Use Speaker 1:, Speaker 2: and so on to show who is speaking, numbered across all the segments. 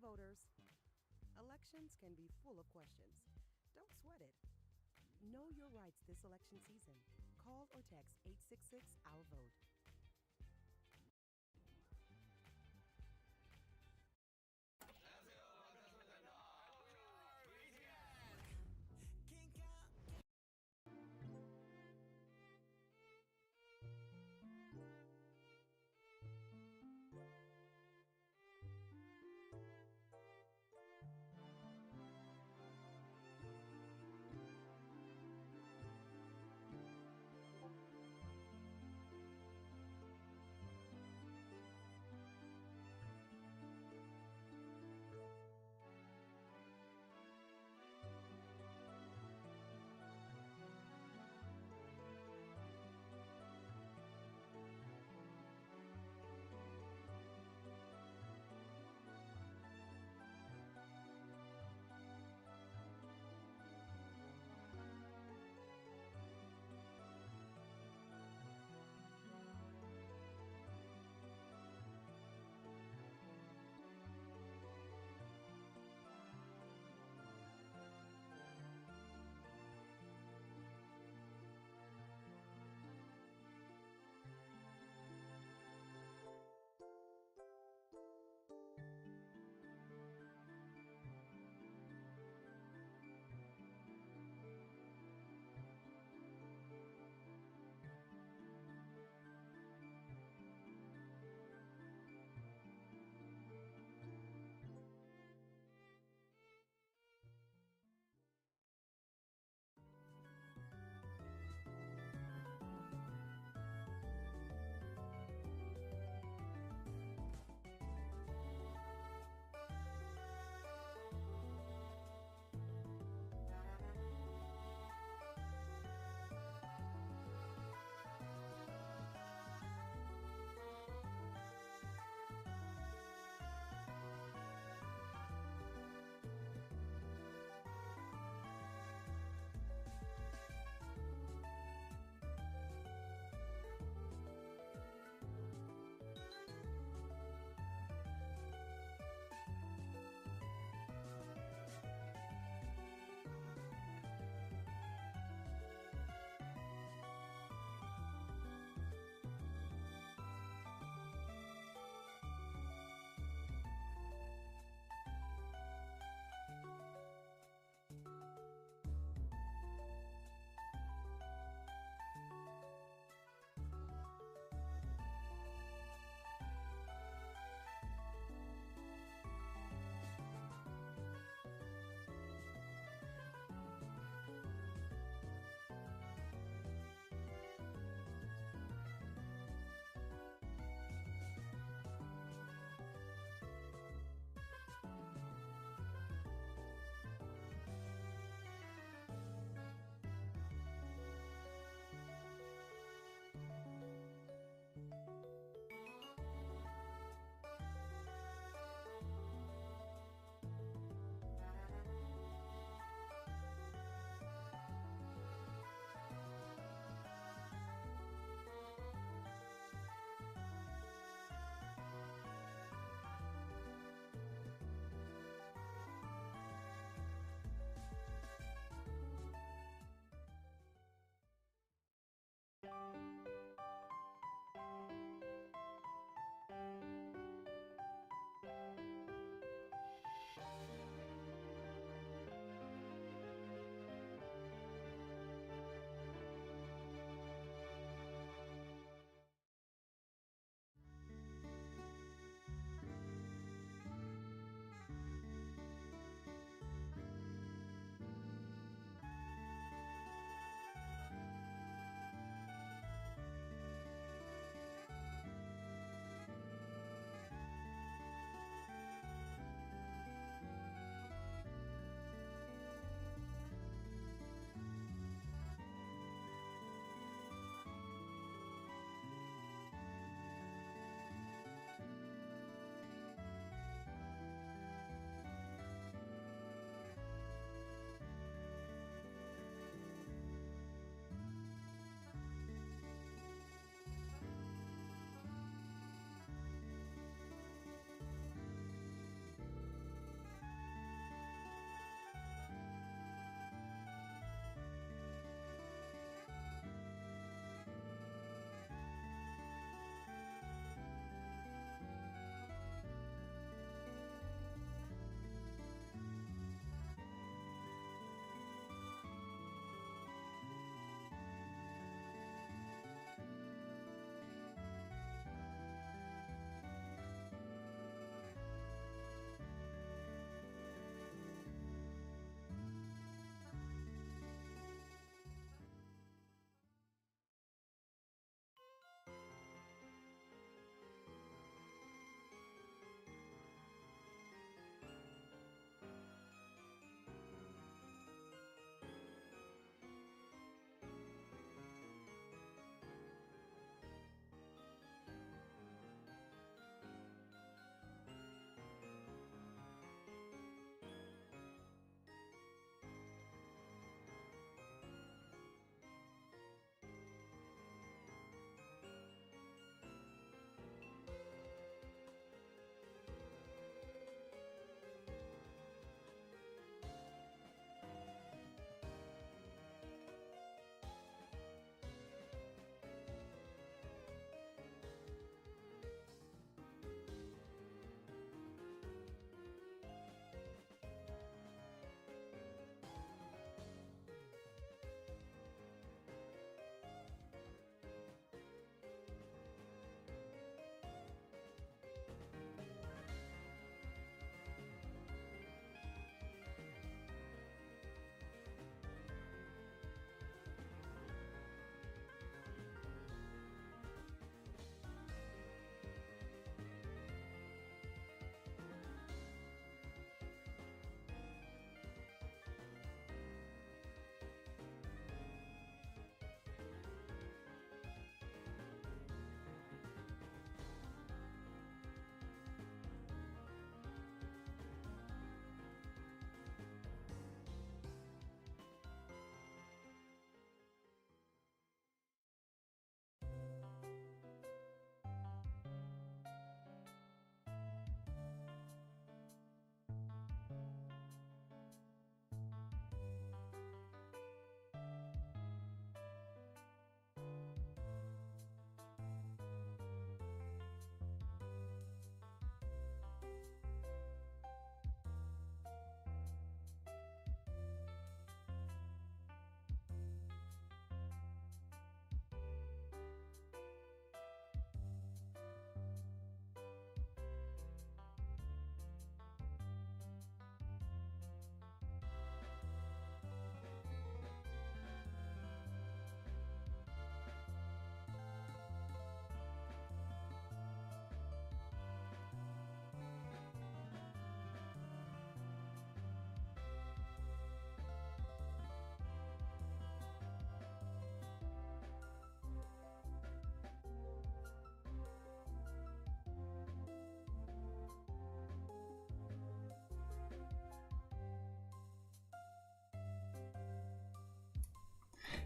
Speaker 1: voters. Elections can be full of questions. Don't sweat it. Know your rights this election season. Call or text 866 Our Vote.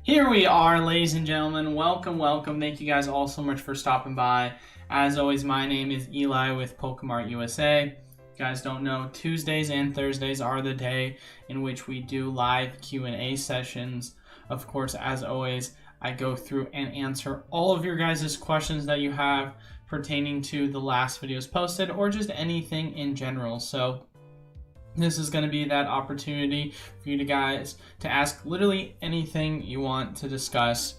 Speaker 2: Here we are, ladies and gentlemen. Welcome, welcome. Thank you guys all so much for stopping by. As always, my name is Eli with Pokémon Art USA. If you guys don't know, Tuesdays and Thursdays are the day in which we do live Q&A sessions. Of course, as always, I go through and answer all of your guys' questions that you have pertaining to the last videos posted or just anything in general. So this is going to be that opportunity for you guys to ask literally anything you want to discuss.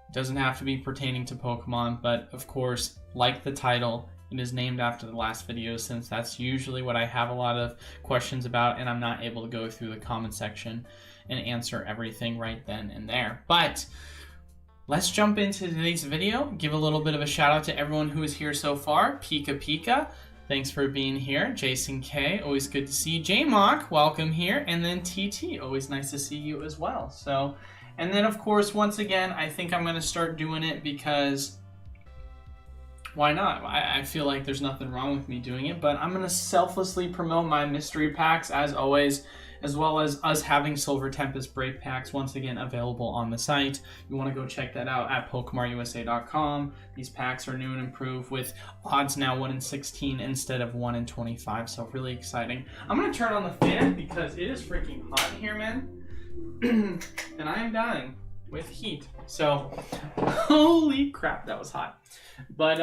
Speaker 2: It doesn't have to be pertaining to Pokemon, but of course, like the title, it is named after the last video since that's usually what I have a lot of questions about and I'm not able to go through the comment section and answer everything right then and there. But let's jump into today's video. Give a little bit of a shout out to everyone who is here so far. Pika Pika, thanks for being here. Jason K, always good to see you. J-Mock, welcome here. And then TT, always nice to see you as well. So, and then of course, once again, I think I'm gonna start doing it because why not? I feel like there's nothing wrong with me doing it, but I'm gonna selflessly promote my mystery packs as always, as well as us having Silver Tempest break packs once again available on the site. You want to go check that out at PokemonUSA.com. These packs are new and improved with odds now 1 in 16 instead of 1 in 25, so really exciting. I'm going to turn on the fan because it is freaking hot here, man. And I am dying with heat. So, holy crap, that was hot. But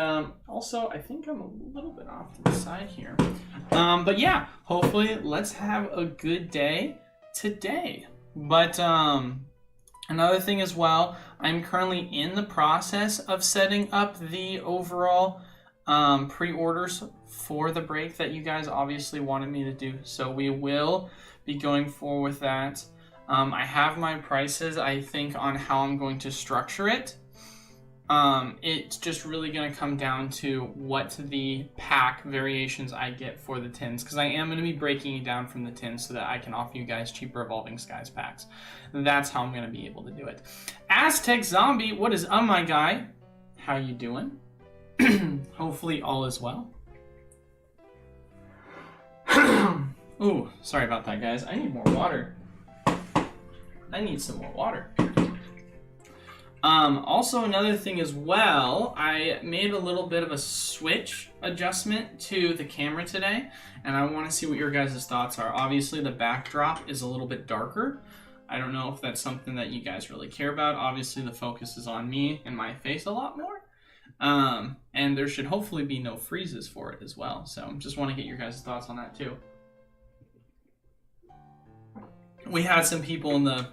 Speaker 2: also, I think I'm a little bit off to the side here. But yeah, hopefully let's have a good day today. But another thing as well, I'm currently in the process of setting up the overall pre-orders for the break that you guys obviously wanted me to do. So we will be going forward with that. I have my prices, I think, on how I'm going to structure it. It's just really going to come down to what the pack variations I get for the tins, because I am going to be breaking it down from the tins so that I can offer you guys cheaper Evolving Skies packs. That's how I'm going to be able to do it. Aztec Zombie, what is up, my guy? How you doing? Hopefully all is well. Ooh, sorry about that, guys. I need more water. I need some more water. Also, another thing as well, I made a little bit of a switch adjustment to the camera today, and I want to see what your guys' thoughts are. Obviously, the backdrop is a little bit darker. I don't know if that's something that you guys really care about. Obviously, the focus is on me and my face a lot more. And there should hopefully be no freezes for it as well. So, just want to get your guys' thoughts on that too. We had some people in the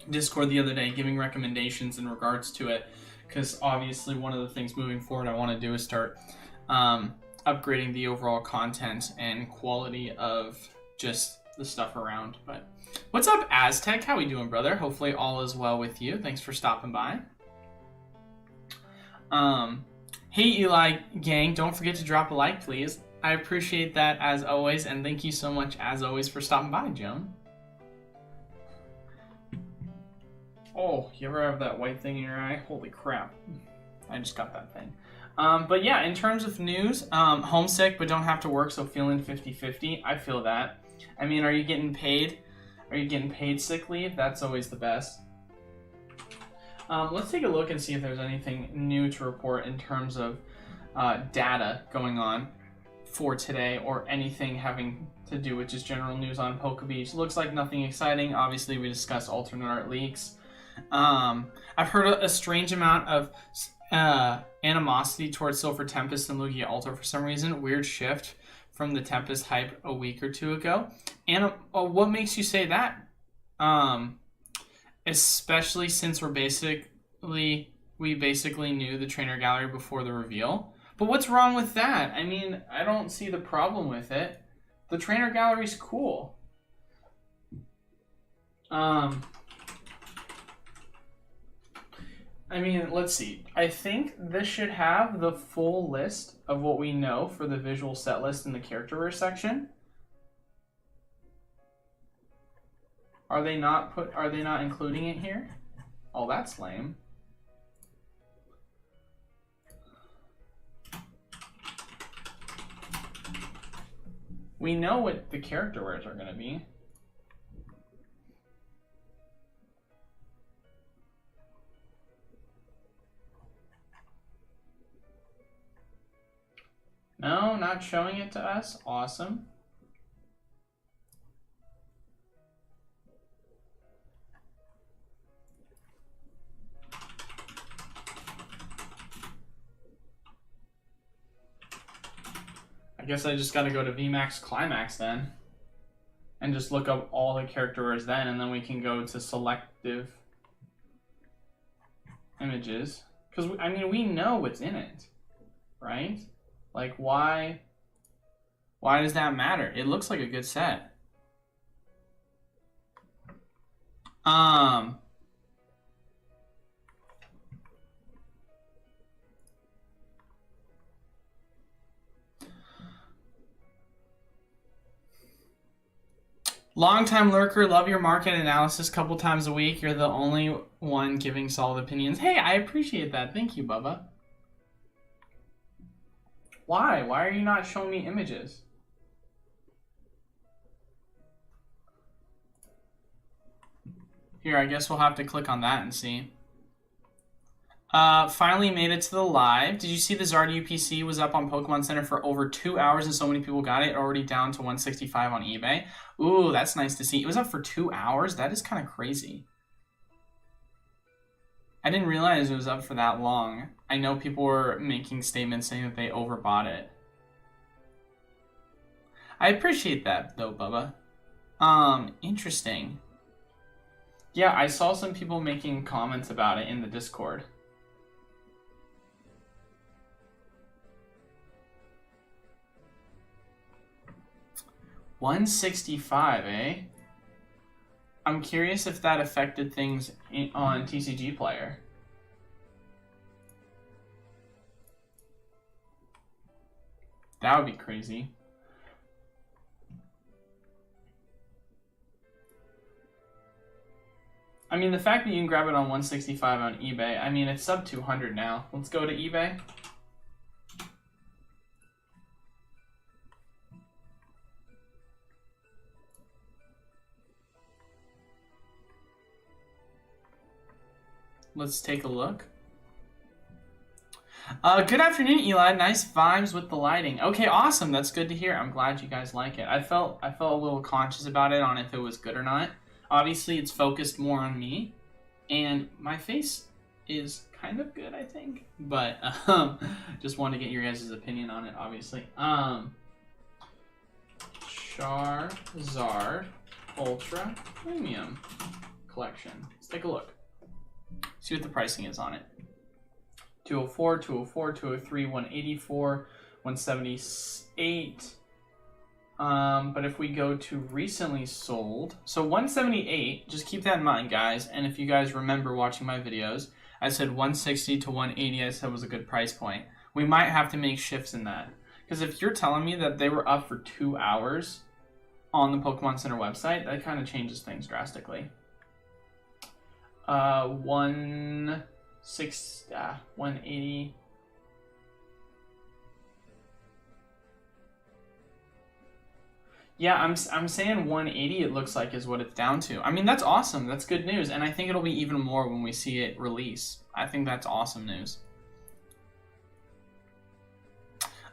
Speaker 2: Discord the other day giving recommendations in regards to it, because obviously one of the things moving forward I want to do is start upgrading the overall content and quality of just the stuff around. But what's up, Aztec? How we doing, brother? Hopefully all is well with you. Thanks for stopping by. Hey Eli gang, don't forget to drop a like, please. I appreciate that as always, and thank you so much as always for stopping by, Joan. Oh, you ever have that white thing in your eye? Holy crap. I just got that thing. But yeah, in terms of news, homesick but don't have to work, so feeling 50-50. I feel that. I mean, are you getting paid? Are you getting paid sick leave? That's always the best. Let's take a look and see if there's anything new to report in terms of data going on for today or anything having to do with just general news on PokeBeach. Looks like nothing exciting. Obviously, we discussed alternate art leaks. I've heard a strange amount of animosity towards Silver Tempest and Lugia Altar for some reason. Weird shift from the Tempest hype a week or two ago. And what makes you say that? Especially since we basically knew the trainer gallery before the reveal. But what's wrong with that? I mean, I don't see the problem with it. The trainer gallery's cool. I mean, let's see. I think this should have the full list of what we know for the visual set list in the character section. Are they not including it here? Oh, that's lame. We know what the character wares are going to be. No, not showing it to us. Awesome. I guess I just got to go to VMAX Climax then. And just look up all the character rares then, and then we can go to selective images. Because, I mean, we know what's in it, right? Like, why does that matter? It looks like a good set. Longtime lurker, love your market analysis a couple times a week. You're the only one giving solid opinions. Hey, I appreciate that. Thank you, Bubba. Why? Why are you not showing me images? Here, I guess we'll have to click on that and see. Finally made it to the live. Did you see the Zard UPC was up on Pokemon Center for over 2 hours and so many people got it? Already down to 165 on eBay. Ooh, that's nice to see. It was up for 2 hours? That is kind of crazy. I didn't realize it was up for that long. I know people were making statements saying that they overbought it. I appreciate that though, Bubba. Interesting. Yeah, I saw some people making comments about it in the Discord. $165, eh? I'm curious if that affected things on TCG Player. That would be crazy. I mean, the fact that you can grab it on 165 on eBay, I mean, it's sub 200 now. Let's go to eBay. Let's take a look. Good afternoon, Eli. Nice vibes with the lighting. Okay, awesome. That's good to hear. I'm glad you guys like it. I felt a little conscious about it on if it was good or not. Obviously, it's focused more on me, and my face is kind of good, I think. But just wanted to get your guys' opinion on it, obviously. Charizard Ultra Premium Collection. Let's take a look. See what the pricing is on it. 204, 204, 203, 184, 178. But if we go to recently sold, so 178, just keep that in mind, guys. And if you guys remember watching my videos, I said 160 to 180 I said was a good price point. We might have to make shifts in that. Because if you're telling me that they were up for 2 hours on the Pokemon Center website, that kind of changes things drastically. 180. Yeah, I'm saying 180 it looks like is what it's down to. I mean, that's awesome. That's good news. And I think it'll be even more when we see it release. I think that's awesome news.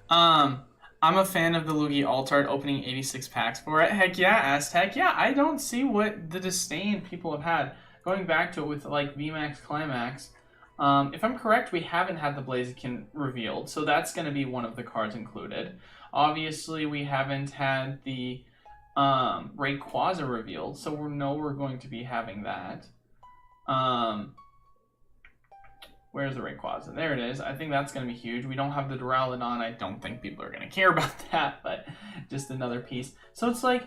Speaker 2: I'm a fan of the Lugia Alt-Art opening 86 packs for it. Heck yeah, Aztec. Yeah, I don't see what the disdain people have had. Going back to it with like VMAX Climax, if I'm correct, we haven't had the Blaziken revealed, so that's going to be one of the cards included. Obviously, we haven't had the Rayquaza revealed, so we know we're going to be having that. Where's the Rayquaza? There it is. I think that's going to be huge. We don't have the Duraludon. I don't think people are going to care about that, but just another piece. So it's like,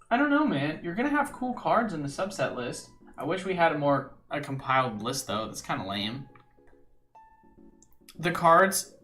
Speaker 2: I don't know, man. You're going to have cool cards in the subset list. I wish we had a compiled list, though. That's kind of lame. The card's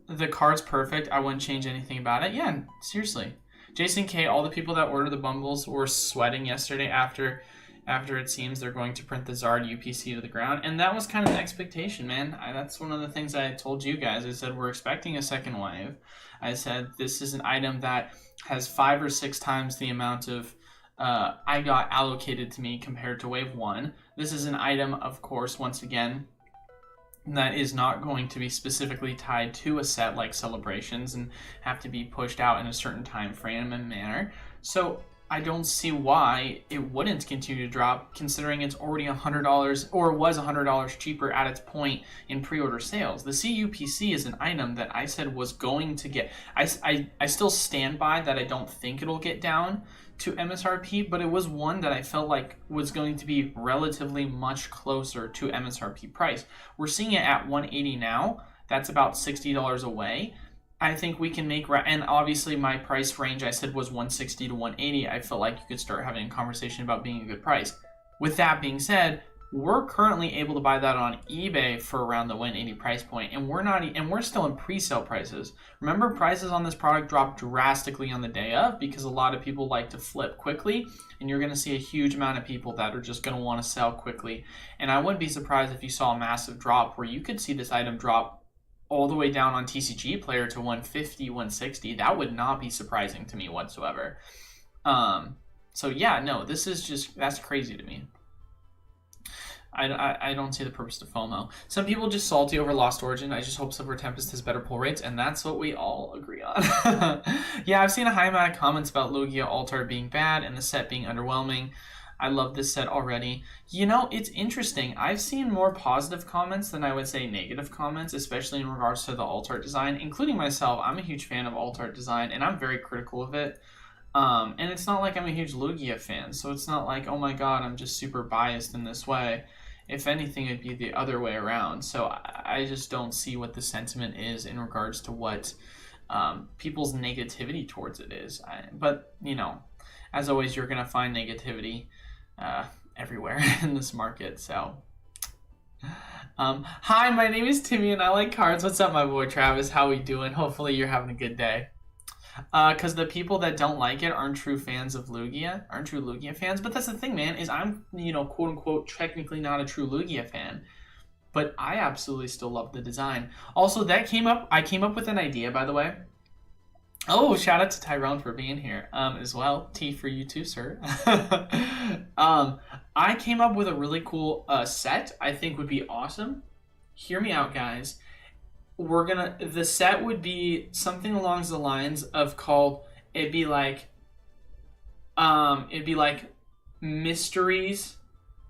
Speaker 2: perfect. I wouldn't change anything about it. Yeah, seriously. Jason K, all the people that ordered the bundles were sweating yesterday after it seems they're going to print the Zard UPC to the ground. And that was kind of the expectation, man. That's one of the things I told you guys. I said, we're expecting a second wave. I said, this is an item that has 5 or 6 times the amount of I got allocated to me compared to wave 1. This is an item, of course, once again, that is not going to be specifically tied to a set like Celebrations and have to be pushed out in a certain time frame and manner. So I don't see why it wouldn't continue to drop, considering it's already $100 or was $100 cheaper at its point in pre-order sales. The CUPC is an item that I said was going to get. I still stand by that. I don't think it'll get down to MSRP, but it was one that I felt like was going to be relatively much closer to MSRP price. We're seeing it at $180 now. That's about $60 away. I think we can make, and obviously my price range I said was $160 to $180. I felt like you could start having a conversation about being a good price. With that being said, we're currently able to buy that on eBay for around the $180 price point, and we're still in pre-sale prices. Remember, prices on this product drop drastically on the day of because a lot of people like to flip quickly, and you're going to see a huge amount of people that are just going to want to sell quickly. And I wouldn't be surprised if you saw a massive drop where you could see this item drop all the way down on TCG Player to 150, 160. That would not be surprising to me whatsoever. So yeah, no, this is just, that's crazy to me. I don't see the purpose to FOMO. Some people just salty over Lost Origin. I just hope Silver Tempest has better pull rates, and that's what we all agree on. Yeah, I've seen a high amount of comments about Lugia Altar being bad and the set being underwhelming. I love this set already. You know, it's interesting. I've seen more positive comments than I would say negative comments, especially in regards to the alt art design, including myself. I'm a huge fan of alt art design, and I'm very critical of it. And it's not like I'm a huge Lugia fan, so it's not like, oh my god, I'm just super biased in this way. If anything, it'd be the other way around. So I just don't see what the sentiment is in regards to what people's negativity towards it is. But, you know, as always, you're going to find negativity everywhere in this market. So hi, my name is Timmy and I like cards. What's up, my boy Travis? How we doing? Hopefully you're having a good day. Because the people that don't like it aren't true fans of Lugia, aren't true Lugia fans. But that's the thing, man, is I'm, you know, quote unquote, technically not a true Lugia fan, but I absolutely still love the design. Also, that I came up with an idea, by the way. Oh, shout out to Tyrone for being here as well. Tea for you too, sir. I came up with a really cool set I think would be awesome. Hear me out, guys. The set would be something along the lines of it'd be like mysteries.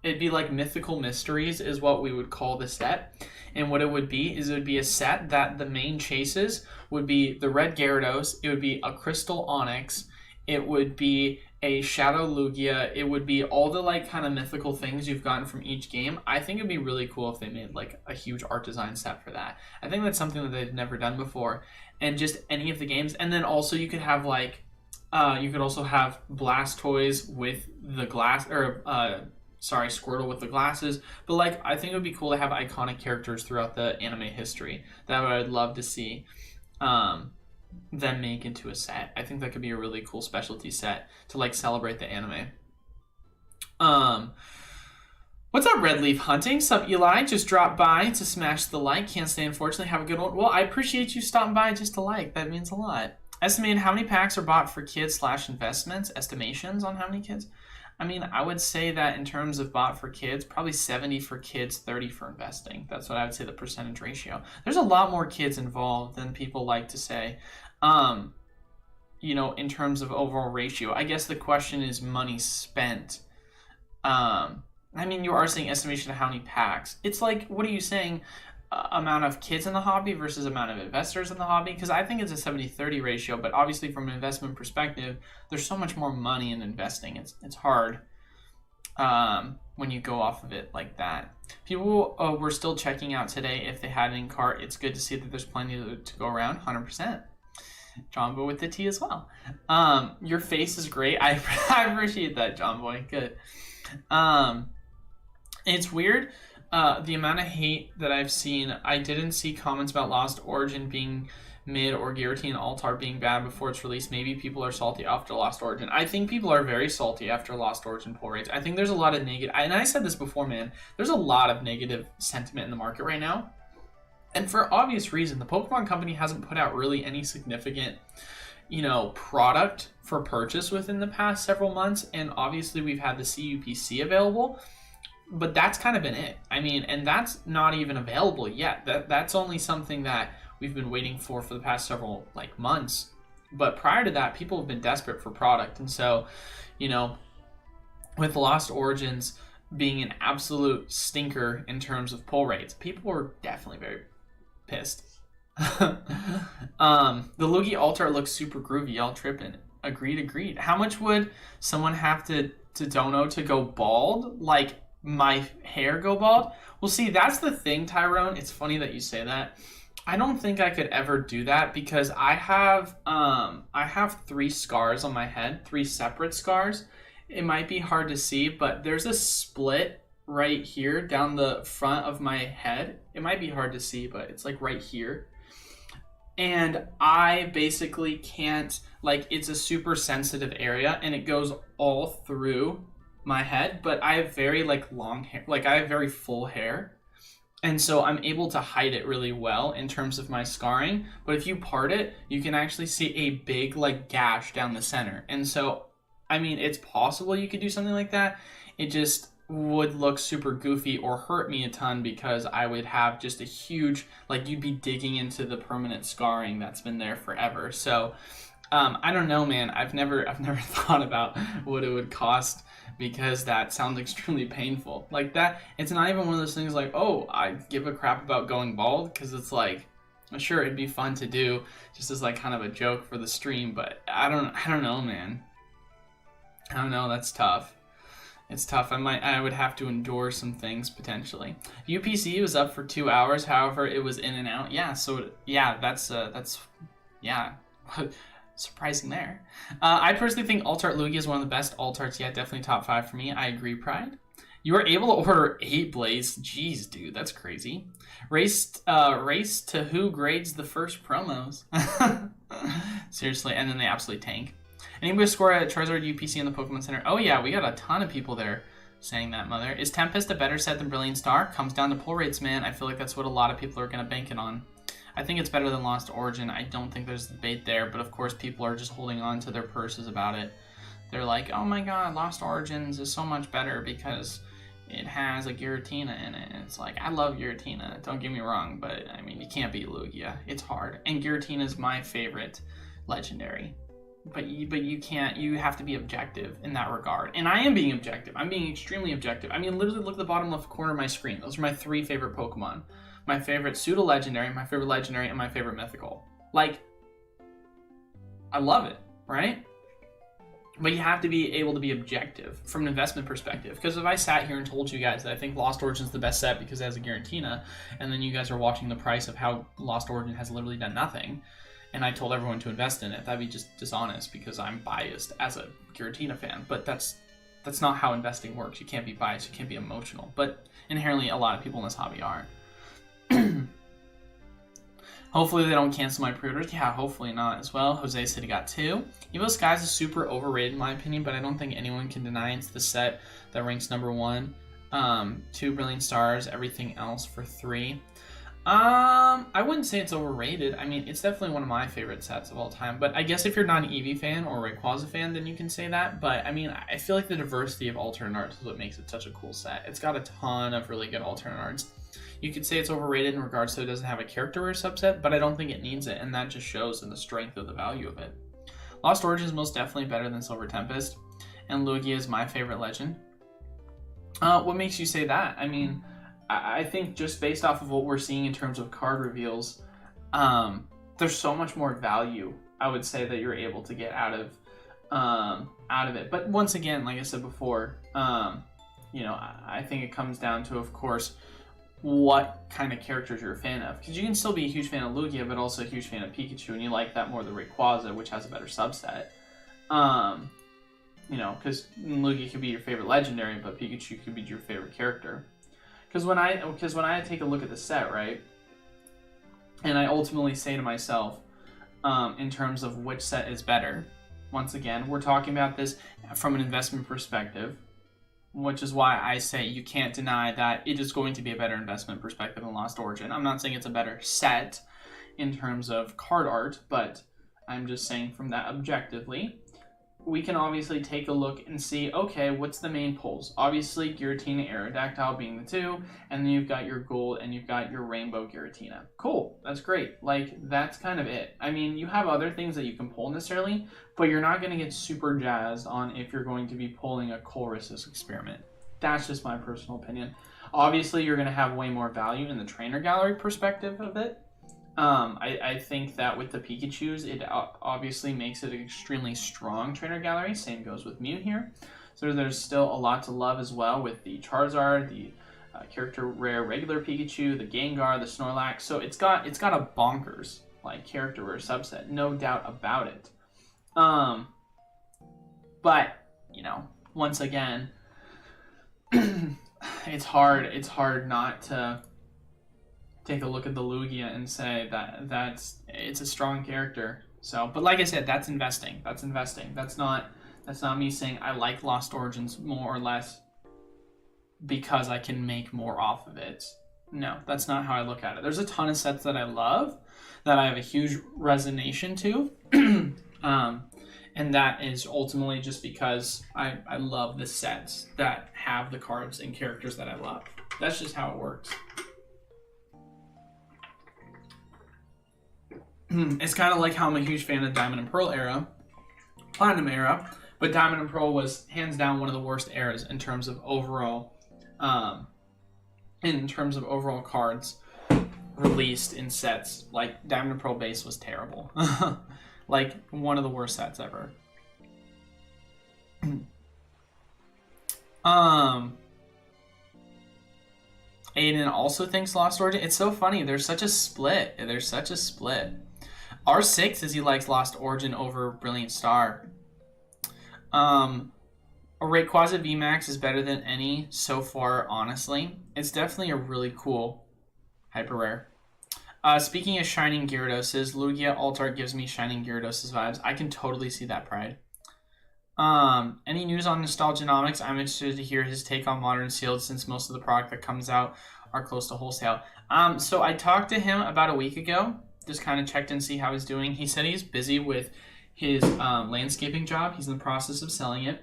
Speaker 2: It'd be like mythical mysteries is what we would call the set. And what it would be is it would be a set that the main chases would be the red Gyarados, it would be a crystal Onyx, it would be a Shadow Lugia, it would be all the like kind of mythical things you've gotten from each game. I think it'd be really cool if they made like a huge art design set for that. I think that's something that they've never done before. And just any of the games. And then also you could have like, you could also have Blastoise with the glass, or Squirtle with the glasses. But like, I think it would be cool to have iconic characters throughout the anime history that I'd love to see them make into a set. I think that could be a really cool specialty set to like celebrate the anime. What's up, Red Leaf Hunting? Sup, Eli? Just dropped by to smash the like. Can't stay, unfortunately. Have a good one. Well, I appreciate you stopping by just to like. That means a lot. Estimated how many packs are bought for kids / investments? Estimations on how many kids? I mean, I would say that in terms of bought for kids, probably 70 for kids, 30 for investing. That's what I would say the percentage ratio. There's a lot more kids involved than people like to say. You know, in terms of overall ratio, I guess the question is money spent. I mean, you are saying estimation of how many packs. It's like, what are you saying? Amount of kids in the hobby versus amount of investors in the hobby? Because I think it's a 70-30 ratio, but obviously from an investment perspective, there's so much more money in investing. It's hard when you go off of it like that. People were still checking out today if they had it in cart. It's good to see that there's plenty to go around, 100%. John Boy with the tea as well. Your face is great. I appreciate that, John Boy. Good. It's weird. The amount of hate that I've seen, I didn't see comments about Lost Origin being mid or Guillotine Altar being bad before its release. Maybe people are salty after Lost Origin. I think people are very salty after Lost Origin pull rates. I think there's a lot of negative, and I said this before, man, there's a lot of negative sentiment in the market right now. And for obvious reason, the Pokemon Company hasn't put out really any significant, you know, product for purchase within the past several months. And obviously we've had the CUPC available. but that's kind of been it. I mean, and that's not even available yet. That's only something that we've been waiting for the past several like months. But prior to that, people have been desperate for product. And so, you know, with Lost Origins being an absolute stinker in terms of pull rates, people were definitely very pissed. The Lugia alt art looks super groovy. Y'all tripping. Agreed. How much would someone have to dono to go bald? Like my hair go bald? Well, see, that's the thing, Tyrone. It's funny that you say that. I don't think I could ever do that because I have 3 scars on my head, 3 separate scars. It might be hard to see, but there's a split right here down the front of my head. It might be hard to see, but it's like right here. And I basically can't, like, it's a super sensitive area and it goes all through my head, but I have very like long hair, like I have very full hair. And so I'm able to hide it really well in terms of my scarring. But if you part it, you can actually see a big like gash down the center. And so, I mean, it's possible you could do something like that. It just would look super goofy or hurt me a ton because I would have just a huge, like you'd be digging into the permanent scarring that's been there forever. So I don't know, man. I've never thought about what it would cost because that sounds extremely painful. Like that, it's not even one of those things like, oh, I give a crap about going bald, because it's like, sure, it'd be fun to do just as like kind of a joke for the stream, but I don't know, man. I don't know, that's tough. It's tough. I would have to endure some things potentially. UPC was up for 2 hours, however, it was in and out. Yeah, so yeah, that's yeah. Surprising there. I personally think Alt Art Lugia is one of the best alt arts yet. Definitely top 5 for me. I agree, Pride. You were able to order 8 Blaze. Jeez, dude, that's crazy. Race to who grades the first promos. Seriously, and then they absolutely tank. Anybody score a Charizard UPC in the Pokemon Center? Oh yeah, we got a ton of people there saying that, mother. Is Tempest a better set than Brilliant Star? Comes down to pull rates, man. I feel like that's what a lot of people are going to bank it on. I think it's better than Lost Origin. I don't think there's debate there, but of course people are just holding on to their purses about it. They're like, oh my god, Lost Origins is so much better because it has a Giratina in it. And it's like, I love Giratina, don't get me wrong, but I mean, you can't beat Lugia. It's hard. And Giratina is my favorite legendary. But you can't, you have to be objective in that regard. And I am being objective. I'm being extremely objective. I mean, literally look at the bottom left corner of my screen. Those are my 3 favorite Pokemon. My favorite pseudo-legendary, my favorite legendary, and my favorite mythical. Like, I love it, right? But you have to be able to be objective from an investment perspective. Because if I sat here and told you guys that I think Lost Origin is the best set because it has a Giratina, and then you guys are watching the price of how Lost Origin has literally done nothing, and I told everyone to invest in it, that'd be just dishonest because I'm biased as a Giratina fan. But that's not how investing works. You can't be biased, you can't be emotional. But inherently, a lot of people in this hobby are. Hopefully they don't cancel my pre-orders. Yeah, hopefully not as well. Jose said he got 2. Evo Skies is super overrated in my opinion, but I don't think anyone can deny it's the set that ranks number 1. 2 Brilliant Stars, everything else for 3. I wouldn't say it's overrated. I mean, it's definitely one of my favorite sets of all time. But I guess if you're not an Eevee fan or a Rayquaza fan, then you can say that. But I mean, I feel like the diversity of alternate arts is what makes it such a cool set. It's got a ton of really good alternate arts. You could say it's overrated in regards to it doesn't have a character or subset, but I don't think it needs it, and that just shows in the strength of the value of it. Lost Origin is most definitely better than Silver Tempest, and Lugia is my favorite legend. What makes you say that? I mean, I think just based off of what we're seeing in terms of card reveals, there's so much more value, I would say, that you're able to get out of it. But once again, like I said before, you know, I think it comes down to, of course, what kind of characters you're a fan of. Because you can still be a huge fan of Lugia, but also a huge fan of Pikachu, and you like that more than Rayquaza, which has a better subset. You know, because Lugia could be your favorite legendary, but Pikachu could be your favorite character. Because when I take a look at the set, right, and I ultimately say to myself, in terms of which set is better, once again, we're talking about this from an investment perspective, which is why I say you can't deny that it is going to be a better investment perspective than Lost Origin. I'm not saying it's a better set in terms of card art, but I'm just saying from that objectively. we can obviously take a look and see, okay, what's the main pulls? Obviously, Giratina, Aerodactyl being the two, and then you've got your gold and you've got your rainbow Giratina. Cool, that's great. Like, that's kind of it. I mean, you have other things that you can pull necessarily, but you're not going to get super jazzed on if you're going to be pulling a Colress's Experiment. That's just my personal opinion. Obviously, you're going to have way more value in the trainer gallery perspective of it. I think that with the Pikachus, it obviously makes it an extremely strong trainer gallery. Same goes with Mew here. So there's still a lot to love as well with the Charizard, the character rare regular Pikachu, the Gengar, the Snorlax. So it's got a bonkers like character rare subset, no doubt about it. But you know, once again, it's hard not to take a look at the Lugia and say that it's a strong character. So, but like I said, that's investing. That's not me saying I like Lost Origins more or less because I can make more off of it. No, that's not how I look at it. There's a ton of sets that I love, that I have a huge resonation to. And that is ultimately just because I love the sets that have the cards and characters that I love. That's just how it works. It's kind of like how I'm a huge fan of Diamond and Pearl era, Platinum era, but Diamond and Pearl was hands down one of the worst eras in terms of overall cards released in sets. Like Diamond and Pearl base was terrible. Like one of the worst sets ever. Aiden also thinks Lost Origin. It's so funny. There's such a split. R6 says he likes Lost Origin over Brilliant Star. Rayquaza VMAX is better than any so far, honestly. It's definitely a really cool hyper rare. Speaking of Shining Gyarados, Lugia Altart gives me Shining Gyarados vibes. I can totally see that, Pride. Any news on Nostalgianomics? I'm interested to hear his take on Modern Sealed since most of the product that comes out are close to wholesale. So I talked to him about a week ago. Just kind of checked and see how he's doing. He said he's busy with his landscaping job. He's in the process of selling it.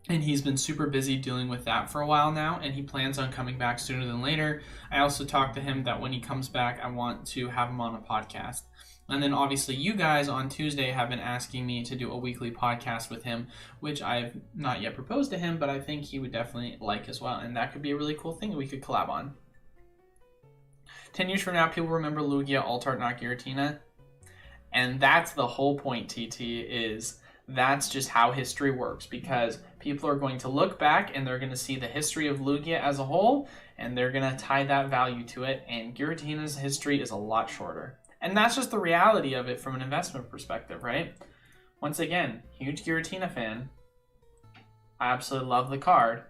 Speaker 2: And he's been super busy dealing with that for a while now, and he plans on coming back sooner than later. I also talked to him that when he comes back, I want to have him on a podcast. And then obviously you guys on Tuesday have been asking me to do a weekly podcast with him, which I've not yet proposed to him, but I think he would definitely like as well. And that could be a really cool thing that we could collab on. 10 years from now, people remember Lugia, Altart, not Giratina. And that's the whole point, TT, is that's just how history works, because people are going to look back and they're going to see the history of Lugia as a whole, and they're going to tie that value to it, and Giratina's history is a lot shorter. And that's just the reality of it from an investment perspective, right? Once again, huge Giratina fan. I absolutely love the card,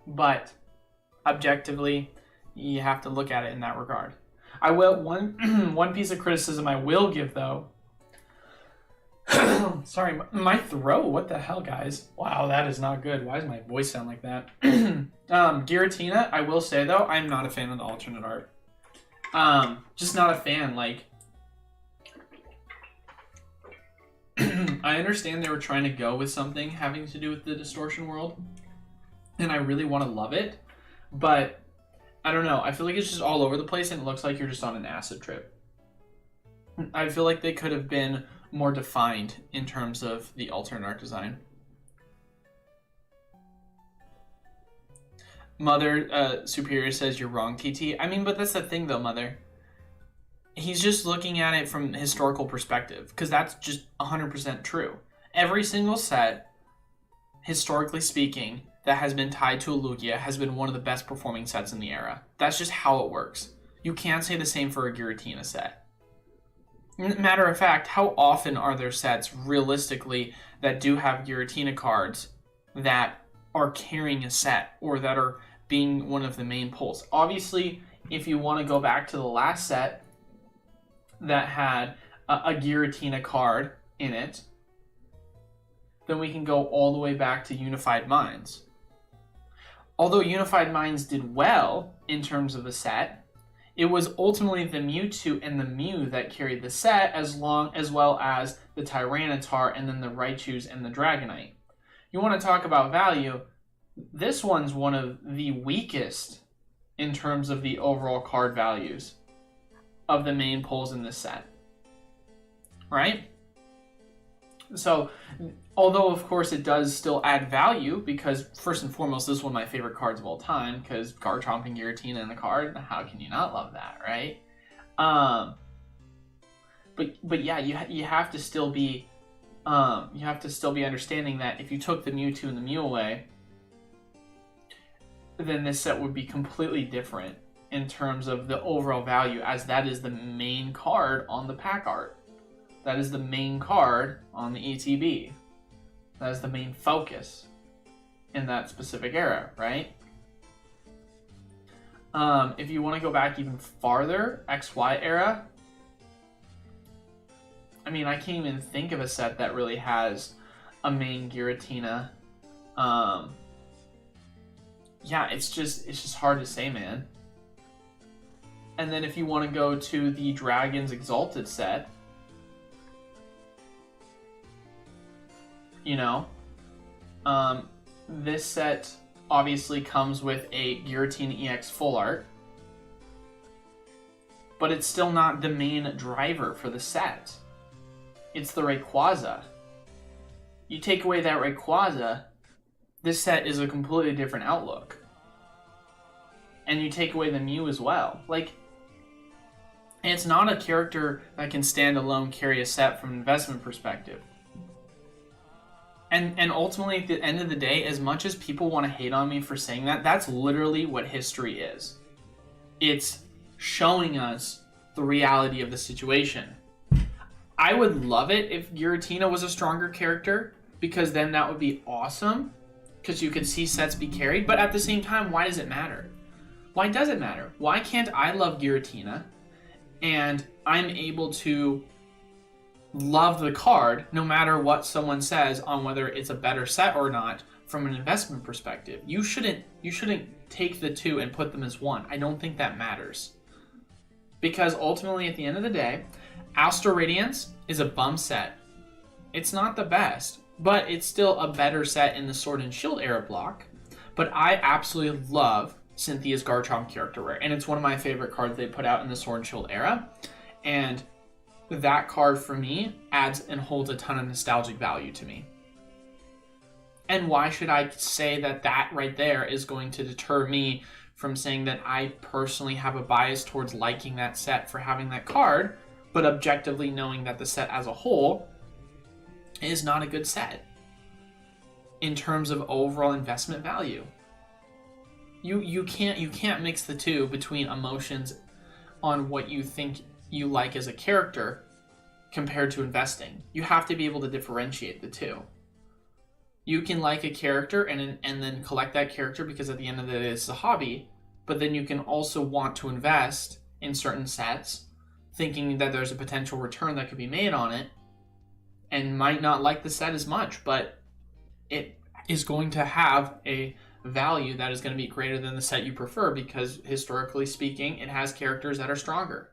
Speaker 2: but objectively, you have to look at it in that regard. I will, one piece of criticism I will give, though. Sorry, my throat. What the hell, guys? Wow, that is not good. Why does my voice sound like that? Giratina, I will say, though, I'm not a fan of the alternate art. Just not a fan. Like, I understand they were trying to go with something having to do with the distortion world, and I really want to love it, but I don't know. I feel like it's just all over the place, and it looks like you're just on an acid trip. I feel like they could have been more defined in terms of the alternate art design. Mother Superior says you're wrong, TT. I mean, but that's the thing, though, Mother. He's just looking at it from a historical perspective, because that's just 100% true. Every single set, historically speaking, that has been tied to a Lugia has been one of the best performing sets in the era. That's just how it works. You can't say the same for a Giratina set. Matter of fact, how often are there sets, realistically, that do have Giratina cards that are carrying a set, or that are being one of the main pulls? Obviously, if you want to go back to the last set that had a Giratina card in it, then we can go all the way back to Unified Minds. Although Unified Minds did well in terms of the set, It was ultimately the Mewtwo and the Mew that carried the set, as well as the Tyranitar and then the Raichus and the Dragonite. You want to talk about value, this one's one of the weakest in terms of the overall card values of the main pulls in this set. Right? So, although of course it does still add value, because first and foremost, this is one of my favorite cards of all time, because Garchomp and Giratina in the card, how can you not love that, right? But yeah, you have to still be understanding that if you took the Mewtwo and the Mew away, then this set would be completely different in terms of the overall value, as that is the main card on the pack art. That is the main card on the ETB. That is the main focus in that specific era, right? If you want to go back even farther, XY era, I mean, I can't even think of a set that really has a main Giratina. Yeah, it's just hard to say, man. And then if you want to go to the Dragons Exalted set, you know, this set obviously comes with a Giratina EX full art, but it's still not the main driver for the set. It's the Rayquaza. You take away that Rayquaza, this set is a completely different outlook. And you take away the Mew as well. Like, it's not a character that can stand alone carry a set from an investment perspective. And ultimately, at the end of the day, as much as people want to hate on me for saying that, that's literally what history is. It's showing us the reality of the situation. I would love it if Giratina was a stronger character, because then that would be awesome, because you could see sets be carried. But at the same time, why does it matter? Why does it matter? Why can't I love Giratina and I'm able to love the card no matter what someone says on whether it's a better set or not from an investment perspective? You shouldn't take the two and put them as one. I don't think that matters. Because ultimately, at the end of the day, Astral Radiance is a bum set. It's not the best, but it's still a better set in the Sword and Shield era block. But I absolutely love Cynthia's Garchomp character rare, and it's one of my favorite cards they put out in the Sword and Shield era. And that card for me adds and holds a ton of nostalgic value to me. And why should I say that that right there is going to deter me from saying that I personally have a bias towards liking that set for having that card, but objectively knowing that the set as a whole is not a good set in terms of overall investment value? You can't mix the two between emotions on what you think you like as a character compared to investing. You have to be able to differentiate the two. You can like a character and then collect that character because at the end of the day it's a hobby, but then you can also want to invest in certain sets thinking that there's a potential return that could be made on it, and might not like the set as much, but it is going to have a value that is going to be greater than the set you prefer because historically speaking it has characters that are stronger.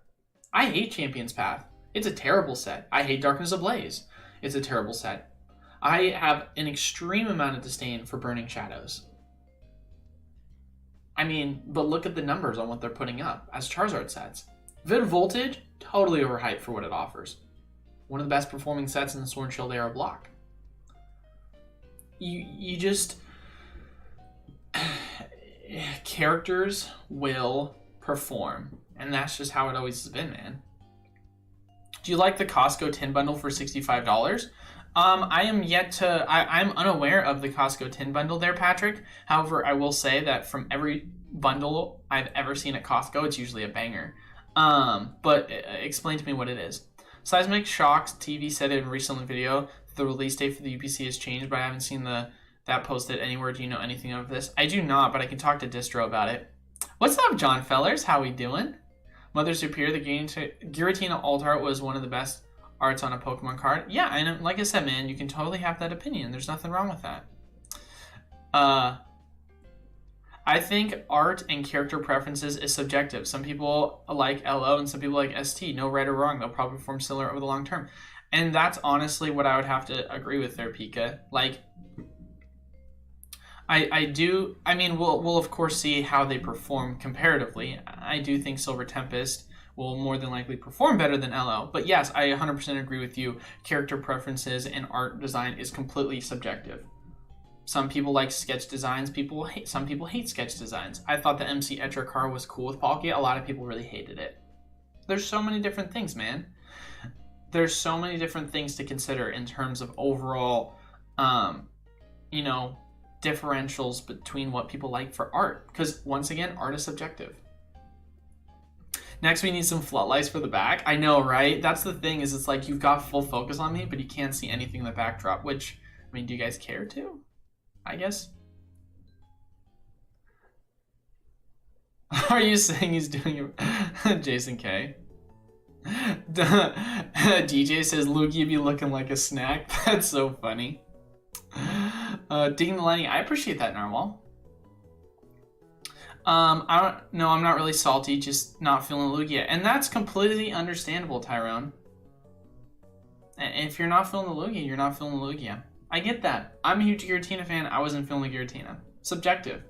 Speaker 2: I hate Champion's Path. It's a terrible set. I hate Darkness Ablaze. It's a terrible set. I have an extreme amount of disdain for Burning Shadows. I mean, but look at the numbers on what they're putting up as Charizard sets. Vid Voltage, totally overhyped for what it offers. One of the best performing sets in the Sword and Shield era block. You just... characters will perform. And that's just how it always has been, man. Do you like the Costco tin bundle for $65? I'm unaware of the Costco tin bundle there, Patrick. However, I will say that from every bundle I've ever seen at Costco, it's usually a banger. But explain to me what it is. Seismic Shock's TV said in a recent video that the release date for the UPC has changed, but I haven't seen that posted anywhere. Do you know anything of this? I do not, but I can talk to Distro about it. What's up, John Fellers? How we doing? Mother Superior, the Giratina alt art was one of the best arts on a Pokemon card. Yeah, and like I said, man, you can totally have that opinion. There's nothing wrong with that. I think art and character preferences is subjective. Some people like LO and some people like ST. No right or wrong. They'll probably perform similar over the long term. And that's honestly what I would have to agree with there, Pika. Like, I mean, we'll of course see how they perform comparatively. I do think Silver Tempest will more than likely perform better than LO. But yes, I 100% agree with you. Character preferences and art design is completely subjective. Some people like sketch designs. Some people hate sketch designs. I thought the MC Etcher car was cool with Palkia. A lot of people really hated it. There's so many different things, man. There's so many different things to consider in terms of overall, you know, differentials between what people like for art. Because once again, art is subjective. Next, we need some floodlights for the back. I know, right? That's the thing, is it's like you've got full focus on me, but you can't see anything in the backdrop, which, I mean, do you guys care to? I guess. Are you saying he's doing it? Jason K. DJ says Lugia be looking like a snack. That's so funny. Digging the lining. I appreciate that, Narwhal. I'm not really salty, just not feeling Lugia. And that's completely understandable, Tyrone. And if you're not feeling the Lugia, you're not feeling the Lugia. I get that. I'm a huge Giratina fan. I wasn't feeling the Giratina. Subjective.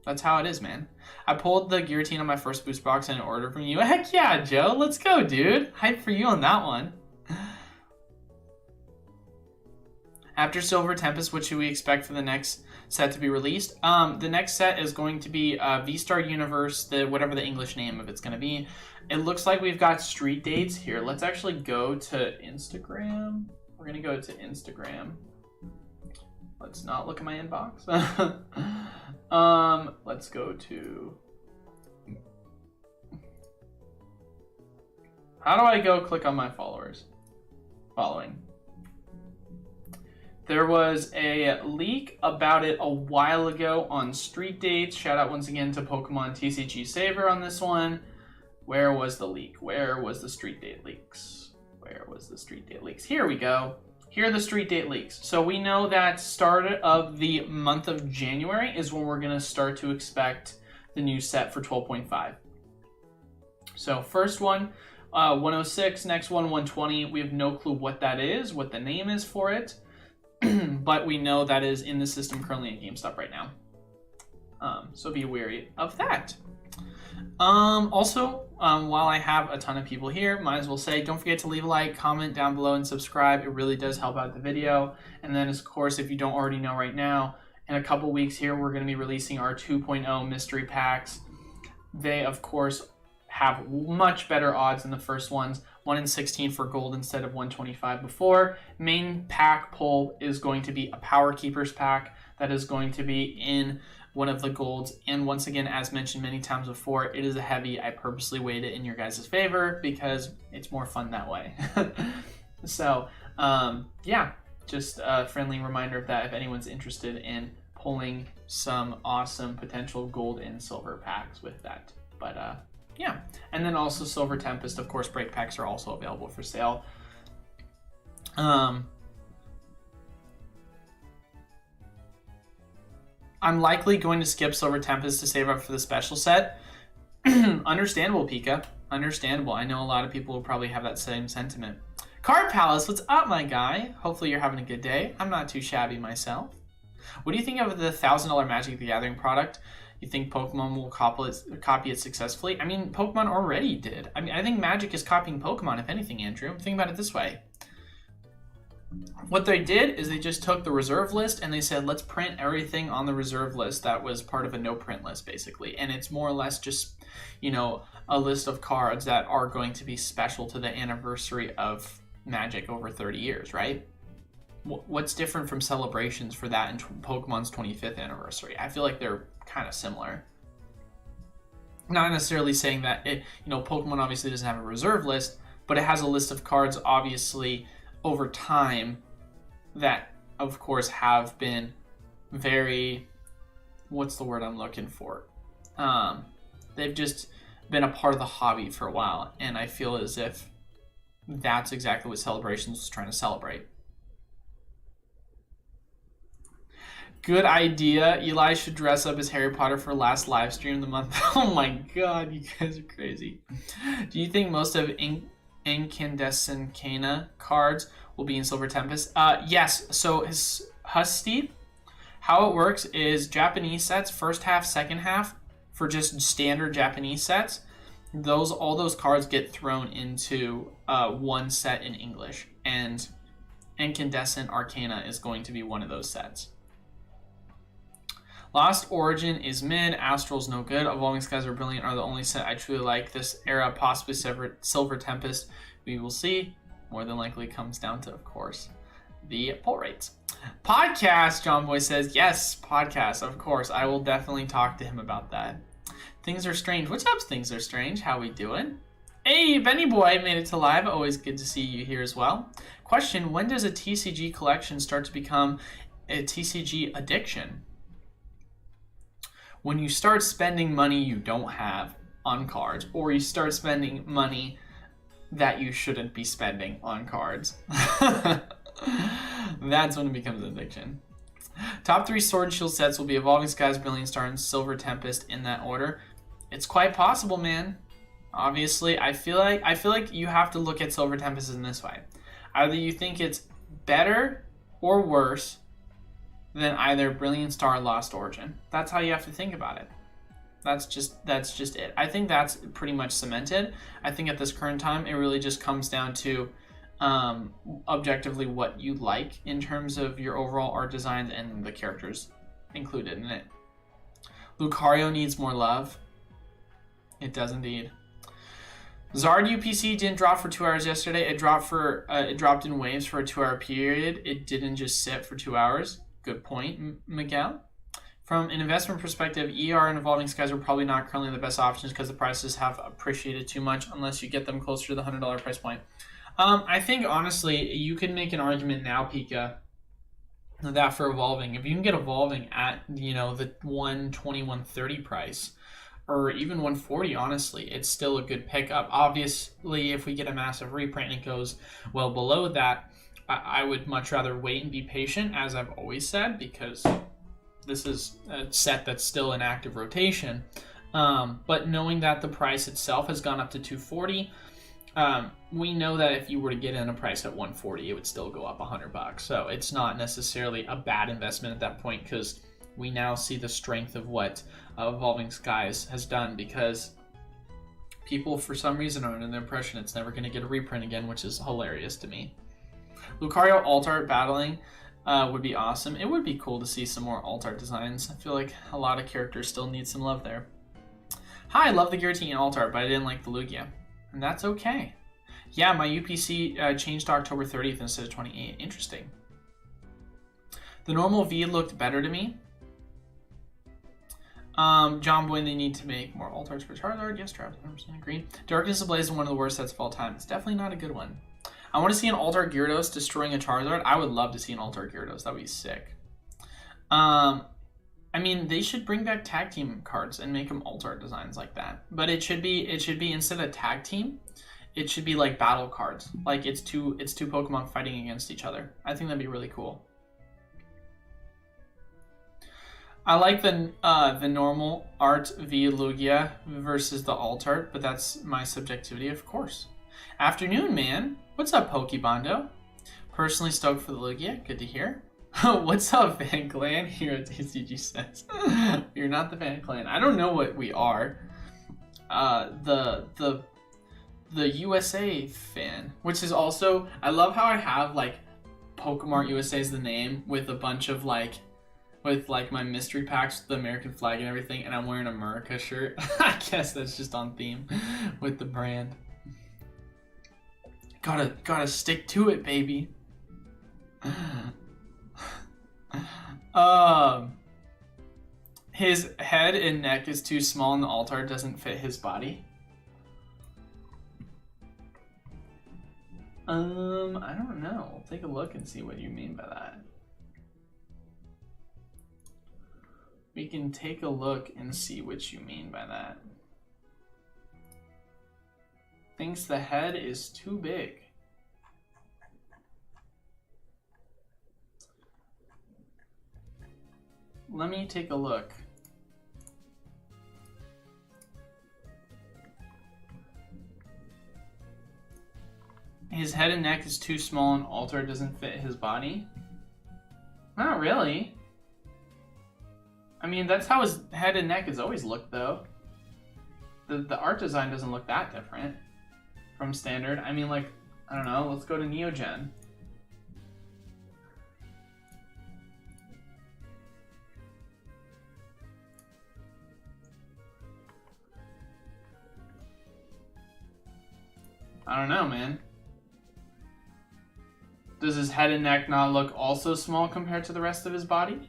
Speaker 2: That's how it is, man. I pulled the Giratina on my first boost box in an order from you. Heck yeah, Joe. Let's go, dude. Hype for you on that one. After Silver Tempest, what should we expect for the next set to be released? The next set is going to be V-Star Universe, whatever the English name of it's going to be. It looks like we've got street dates here. Let's actually go to Instagram. We're going to go to Instagram. Let's not look at my inbox. Let's go to... How do I go click on my followers? Following. There was a leak about it a while ago on street dates. Shout out once again to Pokemon TCG Saver on this one. Where was the leak? Where was the street date leaks? Where was the street date leaks? Here we go. Here are the street date leaks. So we know that start of the month of January is when we're going to start to expect the new set for 12.5. So first one, 106. Next one, 120. We have no clue what that is, what the name is for it. But we know that is in the system currently at GameStop right now. So be wary of that. Also, while I have a ton of people here, might as well say, don't forget to leave a like, comment down below, and subscribe. It really does help out the video. And then, of course, if you don't already know right now, in a couple weeks here, we're going to be releasing our 2.0 mystery packs. They, of course, have much better odds than the first ones. 1 in 16 for gold instead of 125 before. Main pack pull is going to be a Power Keepers pack that is going to be in one of the golds. And once again, as mentioned many times before, it is a heavy. I purposely weighed it in your guys' favor because it's more fun that way. So, yeah, just a friendly reminder of that if anyone's interested in pulling some awesome potential gold and silver packs with that. But, yeah, and then also Silver Tempest, of course, break packs are also available for sale. I'm likely going to skip Silver Tempest to save up for the special set. Understandable, Pika. Understandable. I know a lot of people will probably have that same sentiment. Card Palace, what's up, my guy? Hopefully you're having a good day. I'm not too shabby myself. What do you think of the $1,000 Magic the Gathering product? You think Pokemon will copy it successfully? I mean, Pokemon already did. I mean, I think Magic is copying Pokemon, if anything, Andrew. Think about it this way. What they did is they just took the reserve list and they said, let's print everything on the reserve list that was part of a no-print list, basically. And it's more or less just, you know, a list of cards that are going to be special to the anniversary of Magic over 30 years, right? What's different from celebrations for that in Pokemon's 25th anniversary? I feel like they're kind of similar. Not necessarily saying that it, you know, Pokemon obviously doesn't have a reserve list, but it has a list of cards obviously over time that of course have been very, what's the word I'm looking for? They've just been a part of the hobby for a while, and I feel as if that's exactly what Celebrations was trying to celebrate. Good idea. Eli should dress up as Harry Potter for last live stream of the month. Oh my god, you guys are crazy. Do you think most of Incandescent Cana cards will be in Silver Tempest? Yes. So Husty, how it works is Japanese sets, first half, second half, for just standard Japanese sets. All those cards get thrown into one set in English, and Incandescent Arcana is going to be one of those sets. Lost Origin is mid, Astral's no good, Evolving Skies are brilliant, are the only set I truly like this era, possibly Silver Tempest. We will see. More than likely comes down to, of course, the pull rates. Podcast, John Boy says, yes, podcast, of course. I will definitely talk to him about that. Things Are Strange. What's up, Things Are Strange? How we doing? Hey, Benny Boy made it to live. Always good to see you here as well. Question, when does a TCG collection start to become a TCG addiction? When you start spending money you don't have on cards, or you start spending money that you shouldn't be spending on cards. That's when it becomes an addiction. Top 3 Sword and Shield sets will be Evolving Skies, Brilliant Star, and Silver Tempest in that order. It's quite possible, man. Obviously, I feel like you have to look at Silver Tempest in this way. Either you think it's better or worse than either Brilliant Star or Lost Origin. That's how you have to think about it. That's just it. I think that's pretty much cemented. I think at this current time, it really just comes down to objectively what you like in terms of your overall art designs and the characters included in it. Lucario needs more love. It does indeed. Zard UPC didn't drop for 2 hours yesterday. It dropped in waves for a 2-hour period. It didn't just sit for 2 hours. Good point, Miguel. From an investment perspective, ER and Evolving Skies are probably not currently the best options because the prices have appreciated too much unless you get them closer to the $100 price point. I think, honestly, you can make an argument now, Pika, that for Evolving, if you can get Evolving at, the 120, 130 price, or even 140, honestly, it's still a good pickup. Obviously, if we get a massive reprint and it goes well below that, I would much rather wait and be patient, as I've always said, because this is a set that's still in active rotation. But knowing that the price itself has gone up to 240, we know that if you were to get in a price at 140, it would still go up $100. So it's not necessarily a bad investment at that point, because we now see the strength of what Evolving Skies has done, because people for some reason are under the impression it's never going to get a reprint again, which is hilarious to me. Lucario alt art battling would be awesome. It would be cool to see some more alt art designs. I feel like a lot of characters still need some love there. Hi, I love the Giratina alt art, but I didn't like the Lugia. And that's okay. Yeah, my UPC changed to October 30th instead of 28th. Interesting. The normal V looked better to me. John Boy, they need to make more alt arts for Charizard. Yes, Travis, 100% agree. Darkness Ablaze is one of the worst sets of all time. It's definitely not a good one. I want to see an alt art Gyarados destroying a Charizard. I would love to see an alt art Gyarados. That would be sick. I mean, they should bring back tag team cards and make them alt art designs like that. But it should be instead of tag team, it should be like battle cards. Like it's two Pokemon fighting against each other. I think that'd be really cool. I like the normal art via Lugia versus the alt art, but that's my subjectivity, of course. Afternoon, man. What's up, Pokebondo? Personally stoked for the Lugia. Good to hear. What's up, Fan Clan? Here at TCG says. You're not the Fan Clan. I don't know what we are. The USA fan, which is also, I love how I have like Pokemon USA is the name with a bunch of with my mystery packs with the American flag and everything, and I'm wearing an America shirt. I guess that's just on theme with the brand. Gotta stick to it, baby. His head and neck is too small and the alt art doesn't fit his body. I don't know. I'll take a look and see what you mean by that. We can take a look and see what you mean by that. Thinks the head is too big. let me take a look. His head and neck is too small and altered, doesn't fit his body. Not really. I mean, that's how his head and neck has always looked, though. The art design doesn't look that different from standard. I mean, like, I don't know, let's go to Neogen. I don't know, man. Does his head and neck not look also small compared to the rest of his body?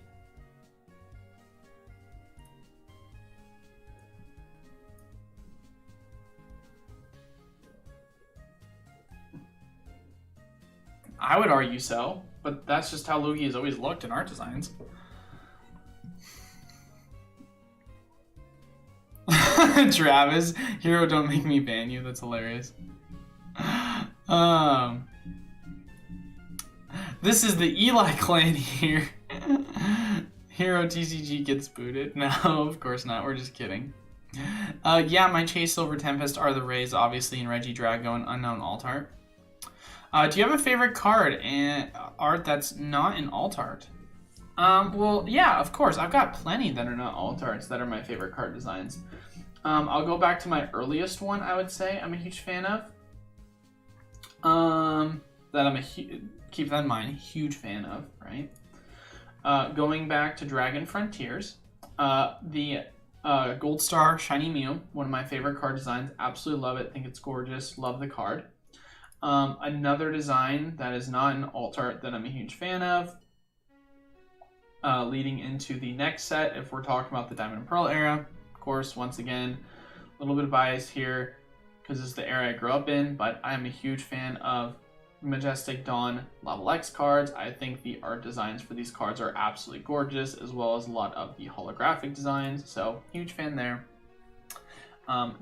Speaker 2: I would argue so, but that's just how Lugia has always looked in art designs. Travis, hero, don't make me ban you. That's hilarious. This is the Eli clan here. Hero TCG gets booted. No, of course not. We're just kidding. Yeah, my Chase Silver Tempest are the Rays, obviously, in Regidrago and Unknown Alt Art. Do you have a favorite card and art that's not in alt art? Well, yeah, of course. I've got plenty that are not alt arts that are my favorite card designs. I'll go back to my earliest one, I would say I'm a huge fan of. That I'm keep that in mind, huge fan of, right? Going back to Dragon Frontiers, the Gold Star Shiny Mew, one of my favorite card designs. Absolutely love it. Think it's gorgeous. Love the card. Another design that is not an alt art that I'm a huge fan of, leading into the next set, if we're talking about the Diamond and Pearl era, of course, once again, a little bit of bias here because it's the era I grew up in, but I'm a huge fan of Majestic Dawn Level X cards. I think the art designs for these cards are absolutely gorgeous, as well as a lot of the holographic designs, so huge fan there.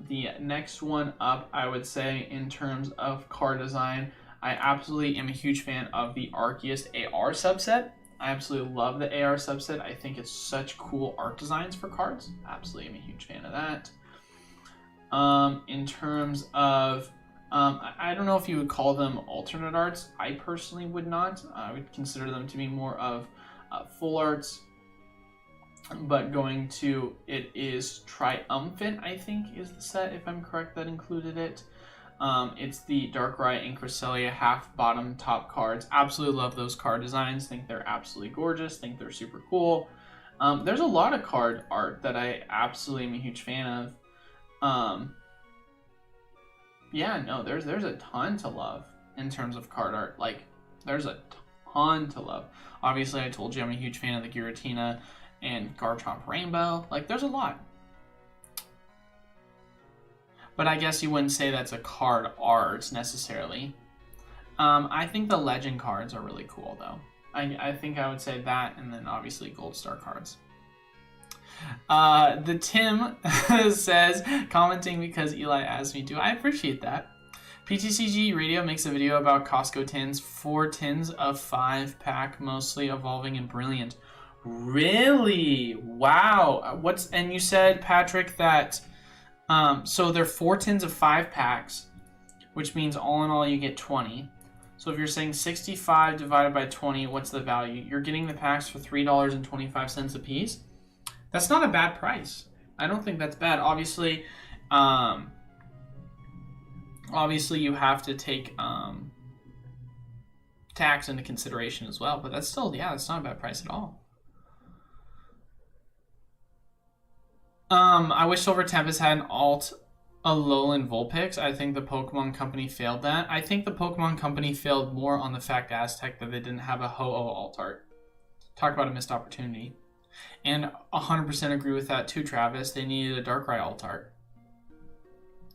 Speaker 2: The next one up, I would say, in terms of card design, I absolutely am a huge fan of the Arceus AR subset. I absolutely love the AR subset. I think it's such cool art designs for cards. Absolutely am a huge fan of that. In terms of, I don't know if you would call them alternate arts. I personally would not. I would consider them to be more of full arts. But going to, it is Triumphant, I think, is the set, if I'm correct, that included it. It's the Darkrai and Cresselia half bottom top cards. Absolutely love those card designs. Think they're absolutely gorgeous. Think they're super cool. There's a lot of card art that I absolutely am a huge fan of. Yeah, no, there's a ton to love in terms of card art. Like, there's a ton to love. Obviously, I told you I'm a huge fan of the Giratina and Garchomp Rainbow. Like, there's a lot. But I guess you wouldn't say that's a card art necessarily. I think the Legend cards are really cool, though. I think I would say that, and then obviously Gold Star cards. The Tim says, commenting because Eli asked me to. I appreciate that. PTCG Radio makes a video about Costco tins. 4 tins of 5-pack, mostly evolving and brilliant. Really? Wow. And you said, Patrick, that so they're 4 tins of 5 packs, which means all in all you get 20. So if you're saying 65 divided by 20, what's the value? You're getting the packs for $3.25 a piece. That's not a bad price. I don't think that's bad. Obviously, you have to take tax into consideration as well, but that's still, yeah, that's not a bad price at all. I wish Silver Tempest had an alt Alolan Vulpix. I think the Pokemon Company failed that. I think the Pokemon Company failed more on the fact Aztec that they didn't have a Ho-Oh alt art. Talk about a missed opportunity. And 100% agree with that too, Travis. They needed a Darkrai alt art.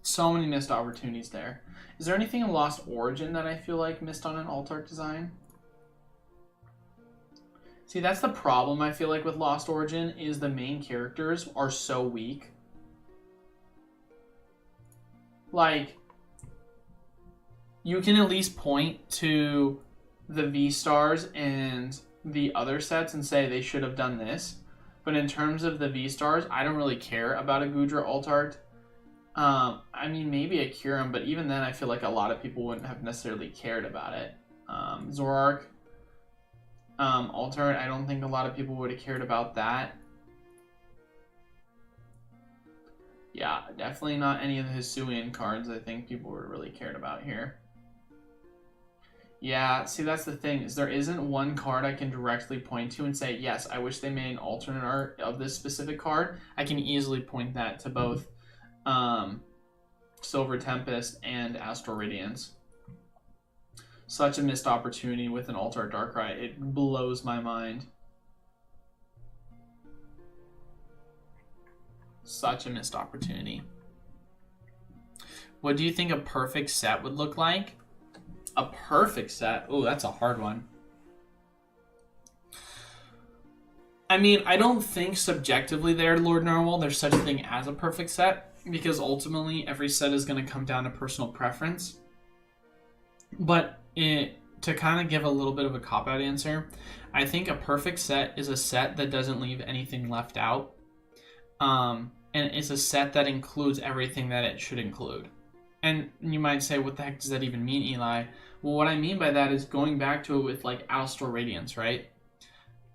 Speaker 2: So many missed opportunities there. Is there anything in Lost Origin that I feel like missed on an alt art design? See, that's the problem I feel like with Lost Origin, is the main characters are so weak. Like, you can at least point to the V-Stars and the other sets and say they should have done this. But in terms of the V-Stars, I don't really care about a Goodra alt art. I mean, maybe a Kyurem, but even then I feel like a lot of people wouldn't have necessarily cared about it. Zoroark alt art, I don't think a lot of people would have cared about that. Yeah, definitely not any of the Hisuian cards I think people would have really cared about here. Yeah, see, that's the thing, is there isn't one card I can directly point to and say, yes, I wish they made an alternate art of this specific card. I can easily point that to both Silver Tempest and Astral Radiance. Such a missed opportunity with an alt art Darkrai. It blows my mind. Such a missed opportunity. What do you think a perfect set would look like? A perfect set? Oh, that's a hard one. I mean, I don't think subjectively there, Lord Narwhal, there's such a thing as a perfect set, because ultimately every set is going to come down to personal preference. But to kind of give a little bit of a cop-out answer, I think a perfect set is a set that doesn't leave anything left out. And it's a set that includes everything that it should include. And you might say, what the heck does that even mean, Eli? Well, what I mean by that is going back to it with like Astral Radiance, right?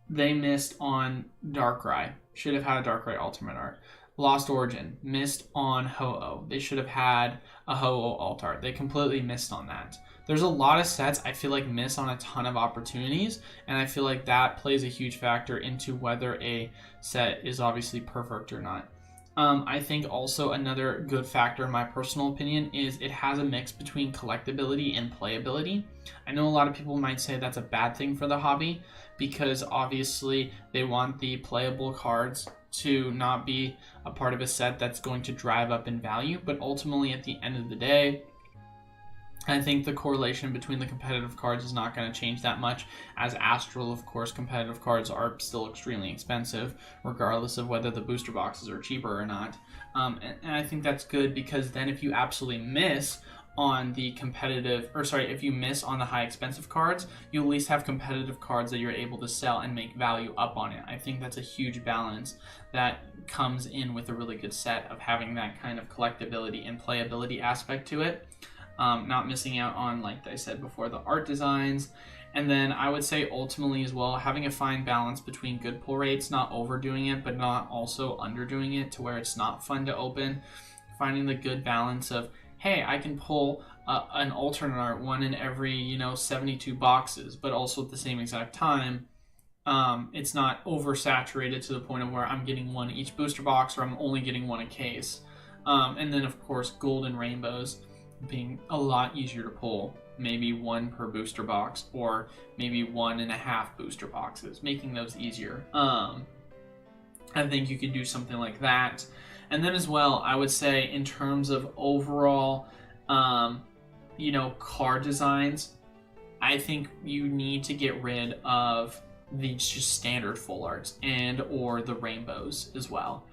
Speaker 2: They missed on Darkrai. Should have had a Darkrai Ultimate Art. Lost Origin. Missed on Ho-Oh. They should have had a Ho-Oh Alt Art. They completely missed on that. There's a lot of sets I feel like miss on a ton of opportunities, and I feel like that plays a huge factor into whether a set is obviously perfect or not. I think also another good factor in my personal opinion is it has a mix between collectability and playability. I know a lot of people might say that's a bad thing for the hobby because obviously they want the playable cards to not be a part of a set that's going to drive up in value, but ultimately at the end of the day, I think the correlation between the competitive cards is not going to change that much. As Astral, of course, competitive cards are still extremely expensive, regardless of whether the booster boxes are cheaper or not. And I think that's good because then if you absolutely miss on the competitive, if you miss on the high expensive cards, you at least have competitive cards that you're able to sell and make value up on it. I think that's a huge balance that comes in with a really good set of having that kind of collectability and playability aspect to it. Not missing out on, like I said before, the art designs. And then I would say ultimately as well, having a fine balance between good pull rates, not overdoing it, but not also underdoing it to where it's not fun to open. Finding the good balance of, hey, I can pull an alternate art one in every, 72 boxes, but also at the same exact time, it's not oversaturated to the point of where I'm getting one each booster box or I'm only getting one a case. And then, of course, gold and rainbows being a lot easier to pull, maybe one per booster box or maybe 1.5 booster boxes, making those easier. I think you could do something like that. And then as well, I would say in terms of overall, card designs, I think you need to get rid of the just standard full arts and or the rainbows as well.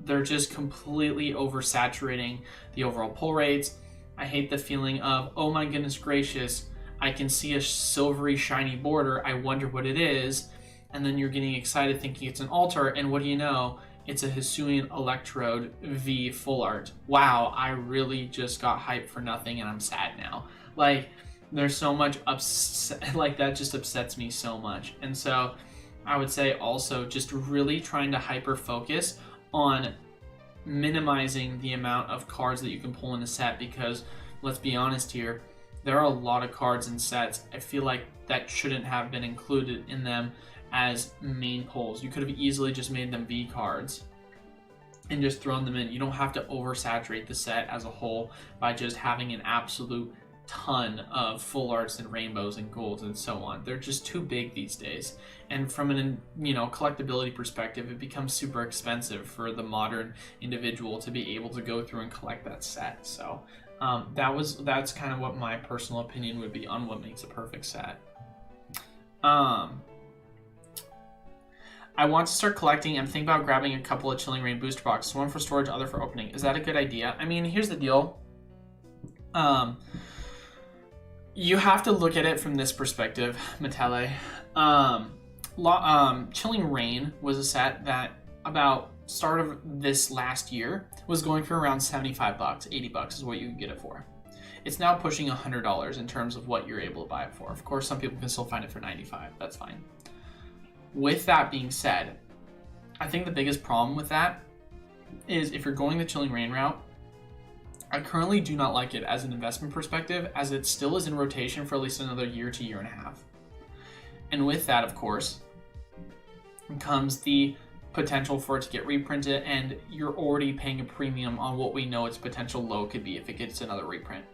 Speaker 2: They're just completely oversaturating the overall pull rates. I hate the feeling of, oh my goodness gracious, I can see a silvery shiny border, I wonder what it is, and then you're getting excited thinking it's an altar, and what do you know? It's a Hisuian Electrode V full art. Wow, I really just got hyped for nothing and I'm sad now. Like, there's so much like that just upsets me so much. And so I would say also just really trying to hyper focus on minimizing the amount of cards that you can pull in a set, because let's be honest here, there are a lot of cards in sets I feel like that shouldn't have been included in them as main pulls. You could have easily just made them V cards and just thrown them in. You don't have to oversaturate the set as a whole by just having an absolute ton of full arts and rainbows and golds and so on. They're just too big these days, and from an collectability perspective, it becomes super expensive for the modern individual to be able to go through and collect that set. So that's kind of what my personal opinion would be on what makes a perfect set. I want to start collecting. I'm thinking about grabbing a couple of Chilling Reign booster boxes, one for storage, other for opening. Is that a good idea? I mean, here's the deal. You have to look at it from this perspective, Matele. Chilling Reign was a set that about start of this last year was going for around $75, $80 is what you can get it for. It's now pushing $100 in terms of what you're able to buy it for. Of course, some people can still find it for $95. That's fine. With that being said, I think the biggest problem with that is if you're going the Chilling Reign route, I currently do not like it as an investment perspective, as it still is in rotation for at least another year to year and a half. And with that, of course, comes the potential for it to get reprinted, and you're already paying a premium on what we know its potential low could be if it gets another reprint.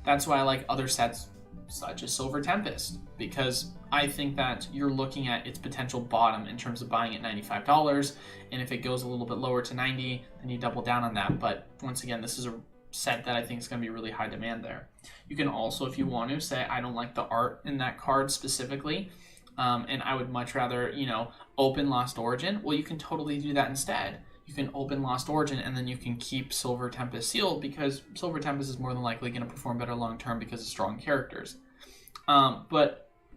Speaker 2: That's why I like other sets such as Silver Tempest, because I think that you're looking at its potential bottom in terms of buying at $95, and if it goes a little bit lower to $90, then you double down on that. But once again, this is a set that I think is going to be really high demand there. You can also, if you want to, say I don't like the art in that card specifically, and I would much rather, open Lost Origin. Well, you can totally do that instead. You can open Lost Origin and then you can keep Silver Tempest sealed, because Silver Tempest is more than likely going to perform better long term because of strong characters. Or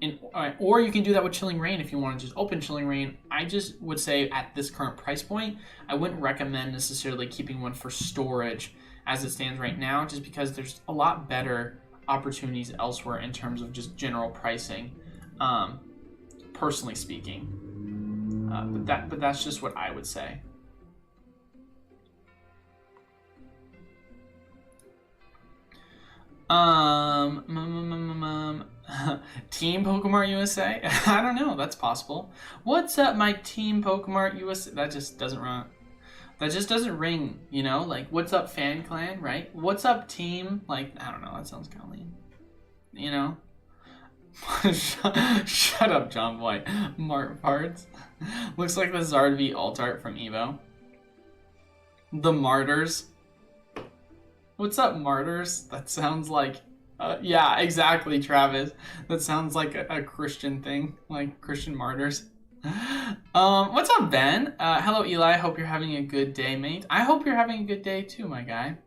Speaker 2: you can do that with Chilling Reign if you want to just open Chilling Reign. I just would say at this current price point, I wouldn't recommend necessarily keeping one for storage as it stands right now, just because there's a lot better opportunities elsewhere in terms of just general pricing, personally speaking. But that's just what I would say. Team Pokemon USA? I don't know. That's possible. What's up, my Team Pokemon USA? That just doesn't run. That just doesn't ring, Like, what's up, Fan Clan, right? What's up, team? Like, I don't know. That sounds kind of lame. Shut up, John Boy. Mart Parts. Looks like the Zard V alt art from Evo. The Martyrs. What's up, Martyrs? That sounds like... yeah, exactly, Travis. That sounds like a Christian thing. Like Christian martyrs. What's up, Ben? Hello, Eli. Hope you're having a good day, mate. I hope you're having a good day too, my guy.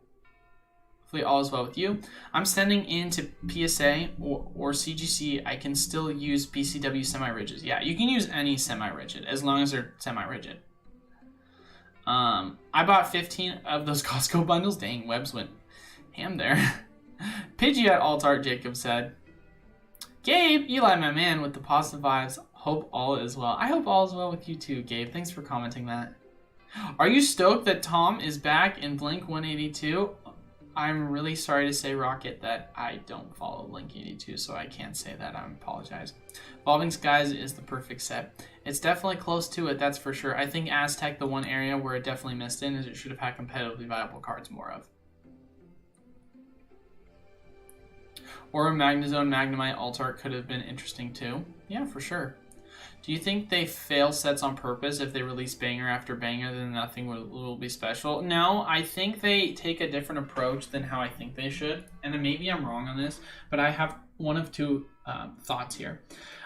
Speaker 2: Hopefully all is well with you. I'm sending into PSA or CGC. I can still use BCW semi-rigids. Yeah, you can use any semi-rigid as long as they're semi-rigid. I bought 15 of those Costco bundles. Dang, Webs went ham there. Pidgey at alt art, Jacob said. Gabe, Eli, my man, with the positive vibes. Hope all is well. I hope all is well with you too, Gabe. Thanks for commenting that. Are you stoked that Tom is back in Blink 182? I'm really sorry to say, Rocket, that I don't follow Blink 82, so I can't say that. I apologize. Evolving Skies is the perfect set. It's definitely close to it, that's for sure. I think Aztec, the one area where it definitely missed in, is it should have had competitively viable cards more of. Or a Magnezone Magnemite alt art could have been interesting too. Yeah, for sure. Do you think they fail sets on purpose? If they release banger after banger, then nothing will be special? No, I think they take a different approach than how I think they should. And then maybe I'm wrong on this, but I have one of two thoughts here.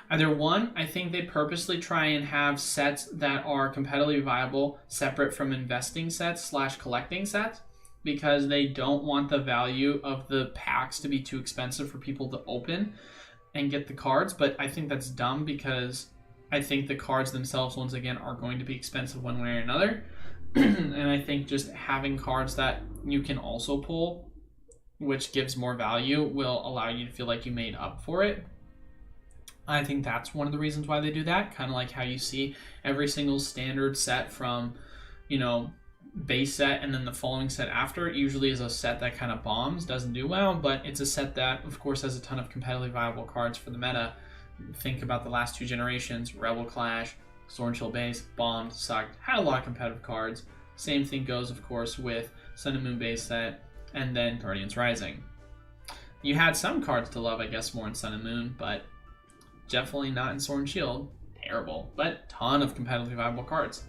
Speaker 2: Either one, I think they purposely try and have sets that are competitively viable separate from investing sets / collecting sets, because they don't want the value of the packs to be too expensive for people to open and get the cards. But I think that's dumb, because I think the cards themselves, once again, are going to be expensive one way or another. And I think just having cards that you can also pull, which gives more value, will allow you to feel like you made up for it. I think that's one of the reasons why they do that. Kind of like how you see every single standard set from, base set and then the following set after usually is a set that kind of bombs, doesn't do well, but it's a set that, of course, has a ton of competitively viable cards for the meta. Think about the last two generations. Rebel Clash, Sword and Shield base, bombed, sucked, had a lot of competitive cards. Same thing goes, of course, with Sun and Moon base set and then Guardians Rising. You had some cards to love, I guess, more in Sun and Moon, but definitely not in Sword and Shield. Terrible, but ton of competitively viable cards.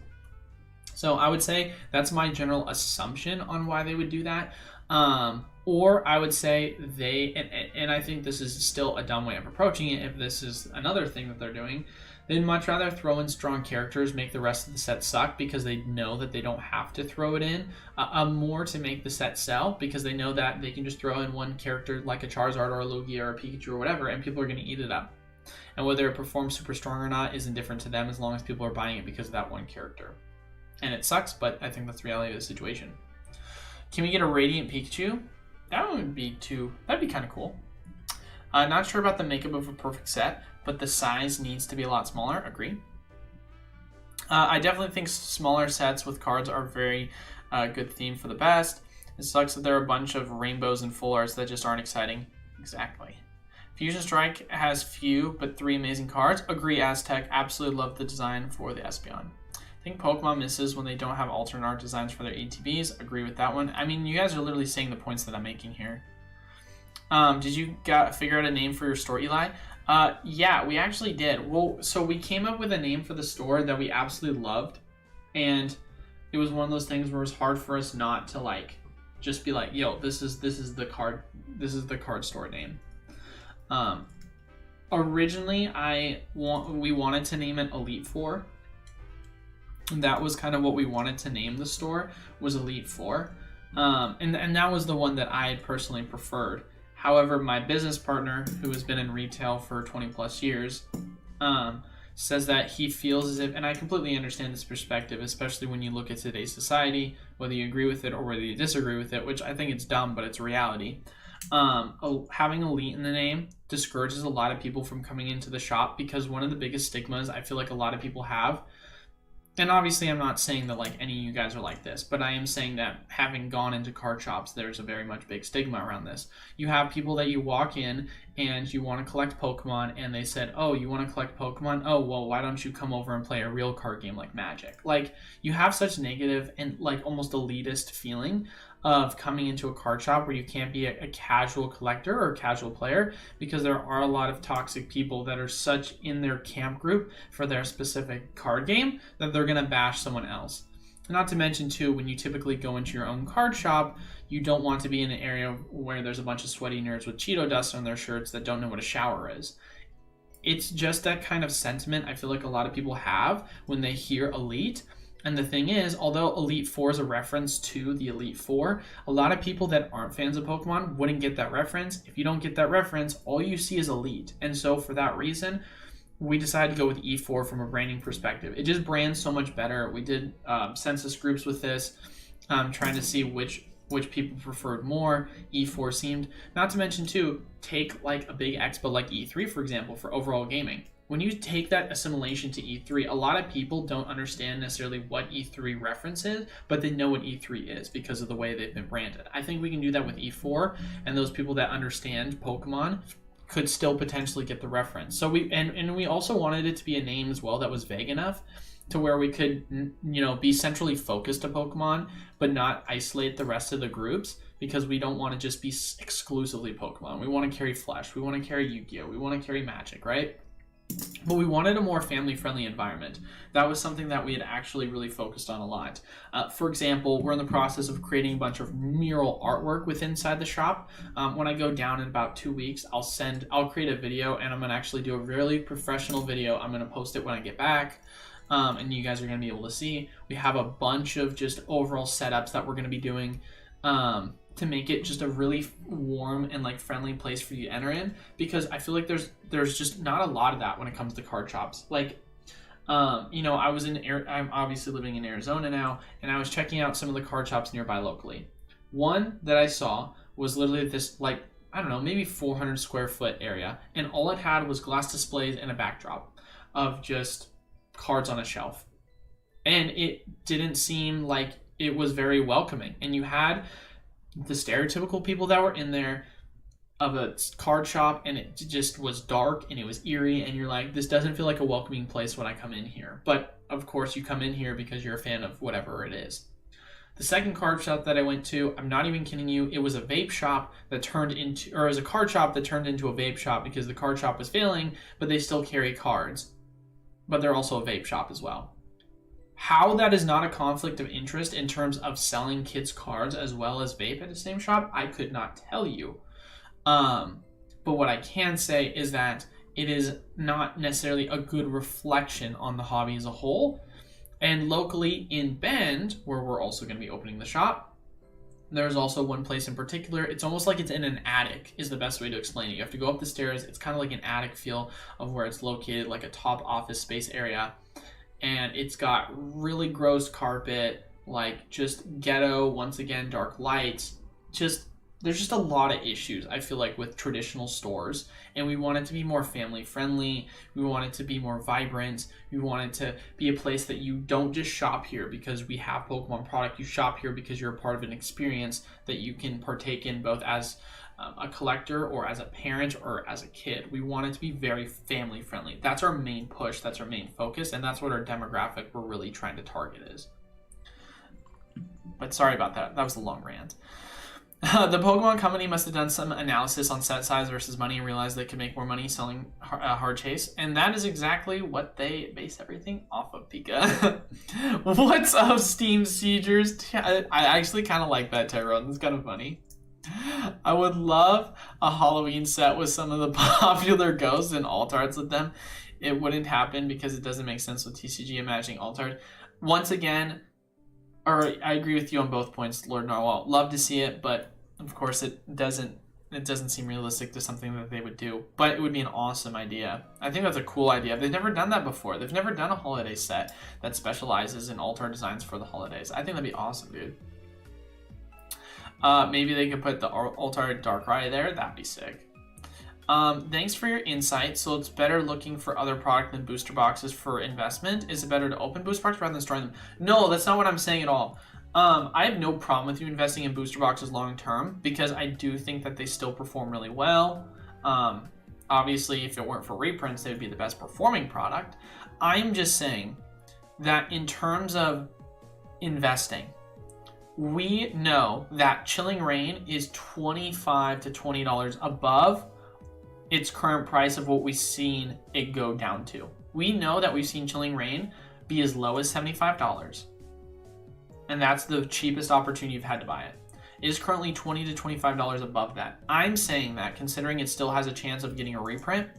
Speaker 2: So I would say that's my general assumption on why they would do that. Or I would say and I think this is still a dumb way of approaching it, if this is another thing that they're doing, they'd much rather throw in strong characters, make the rest of the set suck, because they know that they don't have to throw it in, more to make the set sell, because they know that they can just throw in one character like a Charizard or a Lugia or a Pikachu or whatever, and people are going to eat it up. And whether it performs super strong or not is indifferent to them as long as people are buying it because of that one character. And it sucks, but I think that's the reality of the situation. Can we get a Radiant Pikachu? That'd be kind of cool. Not sure about the makeup of a perfect set, but the size needs to be a lot smaller. Agree. I definitely think smaller sets with cards are a very good theme for the best. It sucks that there are a bunch of rainbows and full arts that just aren't exciting. Exactly. Fusion Strike has few, but 3 amazing cards. Agree, Aztec. Absolutely love the design for the Espeon. I think Pokemon misses when they don't have alternate art designs for their ATBs. Agree with that one. I mean, you guys are literally saying the points that I'm making here. Did you figure out a name for your store, Eli? Yeah, we actually did. Well, so we came up with a name for the store that we absolutely loved, and it was one of those things where it was hard for us not to like just be like, yo, this is the card store name. Originally we wanted to name it Elite Four. That was kind of what we wanted to name the store, was Elite Four. And that was the one that I personally preferred. However, my business partner, who has been in retail for 20 plus years, says that he feels as if, and I completely understand this perspective, especially when you look at today's society, whether you agree with it or whether you disagree with it, which I think it's dumb, but it's a reality. Having Elite in the name discourages a lot of people from coming into the shop, because one of the biggest stigmas I feel like a lot of people have, and obviously I'm not saying that like any of you guys are like this, but I am saying that having gone into card shops, there's a very much big stigma around this. You have people that you walk in and you want to collect Pokemon, and they said, oh, you want to collect Pokemon? Oh, well, why don't you come over and play a real card game like Magic? Like, you have such negative and like almost elitist feeling of coming into a card shop where you can't be a casual collector or a casual player, because there are a lot of toxic people that are such in their camp group for their specific card game that they're going to bash someone else. Not to mention, too, when you typically go into your own card shop, you don't want to be in an area where there's a bunch of sweaty nerds with Cheeto dust on their shirts that don't know what a shower is. It's just that kind of sentiment I feel like a lot of people have when they hear Elite. And the thing is, although Elite Four is a reference to the Elite Four, a lot of people that aren't fans of Pokemon wouldn't get that reference. If you don't get that reference, all you see is Elite. And so for that reason, we decided to go with E4 from a branding perspective. It just brands so much better. We did census groups with this, trying to see which people preferred more. E4 seemed, not to mention too, take like a big expo like E3, for example, for overall gaming. When you take that assimilation to E3, a lot of people don't understand necessarily what E3 references, but they know what E3 is because of the way they've been branded. I think we can do that with E4, and those people that understand Pokemon could still potentially get the reference. So we also wanted it to be a name as well that was vague enough to where we could, be centrally focused to Pokemon, but not isolate the rest of the groups, because we don't want to just be exclusively Pokemon. We want to carry Flash, we want to carry Yu-Gi-Oh, we want to carry Magic, right? But we wanted a more family-friendly environment. That was something that we had actually really focused on a lot. For example, we're in the process of creating a bunch of mural artwork within inside the shop. When I go down in about 2 weeks, I'll create a video, and I'm going to actually do a really professional video. I'm going to post it when I get back, and you guys are going to be able to see. We have a bunch of just overall setups that we're going to be doing to make it just a really warm and like friendly place for you to enter in, because I feel like there's just not a lot of that when it comes to card shops. Like, I'm obviously living in Arizona now, and I was checking out some of the card shops nearby locally. One that I saw was literally this, like, I don't know, maybe 400 square foot area, and all it had was glass displays and a backdrop of just cards on a shelf. And it didn't seem like it was very welcoming. And you had the stereotypical people that were in there of a card shop, and it just was dark and it was eerie, and you're like, this doesn't feel like a welcoming place when I come in here. But of course you come in here because you're a fan of whatever it is. The second card shop that I went to, I'm not even kidding you, it was a vape shop that turned into, or it was a card shop that turned into a vape shop because the card shop was failing, but they still carry cards. But they're also a vape shop as well. How that is not a conflict of interest in terms of selling kids cards as well as vape at the same shop, I could not tell you. But what I can say is that it is not necessarily a good reflection on the hobby as a whole. And locally in Bend, where we're also going to be opening the shop, There's also one place in particular. It's almost like it's in an attic is the best way to explain it. You have to go up the stairs. It's kind of like an attic feel of where it's located, like a top office space area. And it's got really gross carpet, like just ghetto, once again, dark lights. There's just a lot of issues, I feel like, with traditional stores. And we want it to be more family friendly. We want it to be more vibrant. We want it to be a place that you don't just shop here because we have Pokemon product. You shop here because you're a part of an experience that you can partake in both as a collector or as a parent or as a kid. We want it to be very family friendly. That's our main push. That's our main focus. And that's what our demographic we're really trying to target is. But sorry about that. That was a long rant. The Pokemon company must have done some analysis on set size versus money and realized they could make more money selling hard chase. And that is exactly what they base everything off of, Pika. What's up, Steam Siegers? I actually kind of like that, Tyrone. It's kind of funny. I would love a Halloween set with some of the popular ghosts and alt-arts with them. It wouldn't happen because it doesn't make sense with TCG imagining alt-art. Once again, I agree with you on both points, Lord Narwhal. Love to see it, but of course it doesn't seem realistic to something that they would do. But it would be an awesome idea. I think that's a cool idea. They've never done that before. They've never done a holiday set that specializes in alt-art designs for the holidays. I think that'd be awesome, dude. Maybe they could put the alt-art Darkrai there. That'd be sick. Thanks for your insight. So it's better looking for other product than booster boxes for investment. Is it better to open booster boxes rather than storing them? No, that's not what I'm saying at all. I have no problem with you investing in booster boxes long term because I do think that they still perform really well. Obviously, if it weren't for reprints, they would be the best performing product. I'm just saying that in terms of investing, we know that Chilling Reign is $25 to $20 above its current price of what we've seen it go down to. We know that we've seen Chilling Reign be as low as $75. And that's the cheapest opportunity you've had to buy it. It is currently $20 to $25 above that. I'm saying that considering it still has a chance of getting a reprint,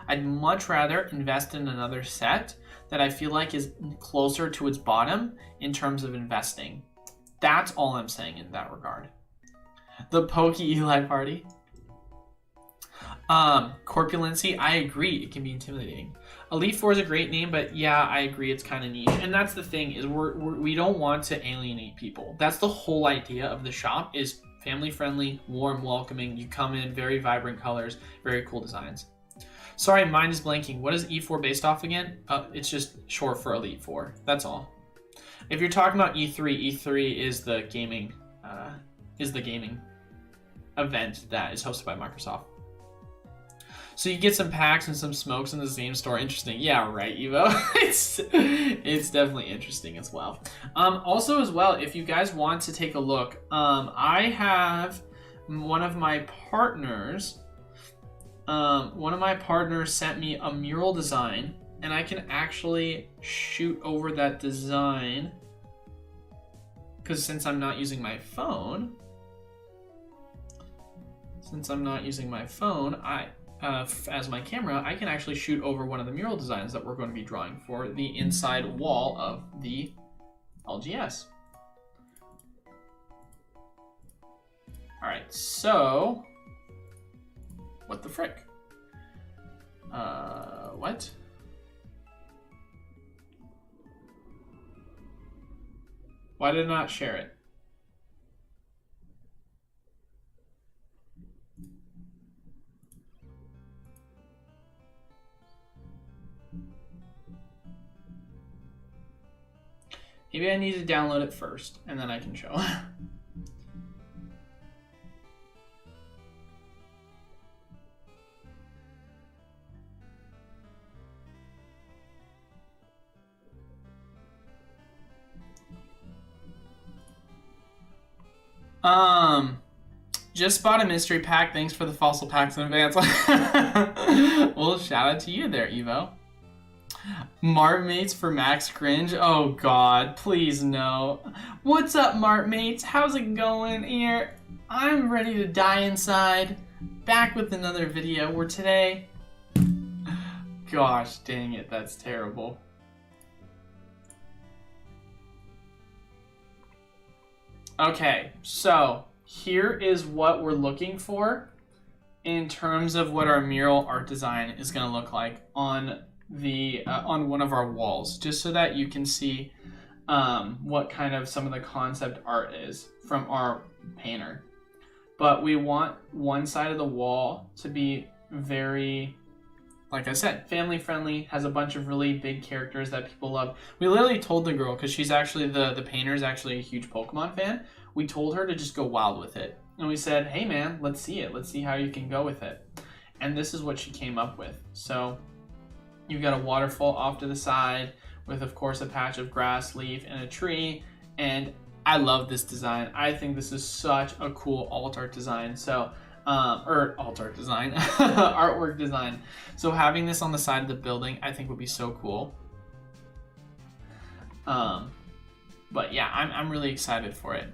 Speaker 2: I'd much rather invest in another set that I feel like is closer to its bottom in terms of investing. That's all I'm saying in that regard. The Poke Eli party. Corpulency, I agree, it can be intimidating. Elite Four is a great name, but yeah, I agree, it's kind of niche. And that's the thing, is we don't want to alienate people. That's the whole idea of the shop, is family friendly, warm, welcoming. You come in, very vibrant colors, very cool designs. Sorry, mine is blanking. What is E4 based off again? It's just short for Elite Four, that's all. If you're talking about E3, E3 is the gaming event that is hosted by Microsoft. So you get some packs and some smokes in the same store. Interesting. Yeah, right, Evo. It's definitely interesting as well. Also as well, if you guys want to take a look, I have one of my partners sent me a mural design, and I can actually shoot over that design because since I'm not using my phone, as my camera, I can actually shoot over one of the mural designs that we're going to be drawing for the inside wall of the LGS. Alright, so what the frick? What? Why did I not share it? Maybe I need to download it first, and then I can show. Just bought a mystery pack. Thanks for the fossil packs in advance. Well, shout out to you there, Evo. Martmates for Max Cringe. Oh god, please no. What's up, Martmates? How's it going here? I'm ready to die inside. Back with another video where today... Gosh dang it, that's terrible. Okay, so here is what we're looking for in terms of what our mural art design is going to look like on the on one of our walls, just so that you can see what kind of some of the concept art is from our painter. But we want one side of the wall to be very, like I said, family friendly, has a bunch of really big characters that people love. We literally told the girl, because she's actually, the painter is actually a huge Pokemon fan, we told her to just go wild with it. And we said, hey man, let's see it. Let's see how you can go with it. And this is what she came up with. So you've got a waterfall off to the side with, of course, a patch of grass, leaf, and a tree. And I love this design. I think this is such a cool alt art design. So, alt art design, artwork design. So having this on the side of the building, I think would be so cool. But yeah, I'm really excited for it.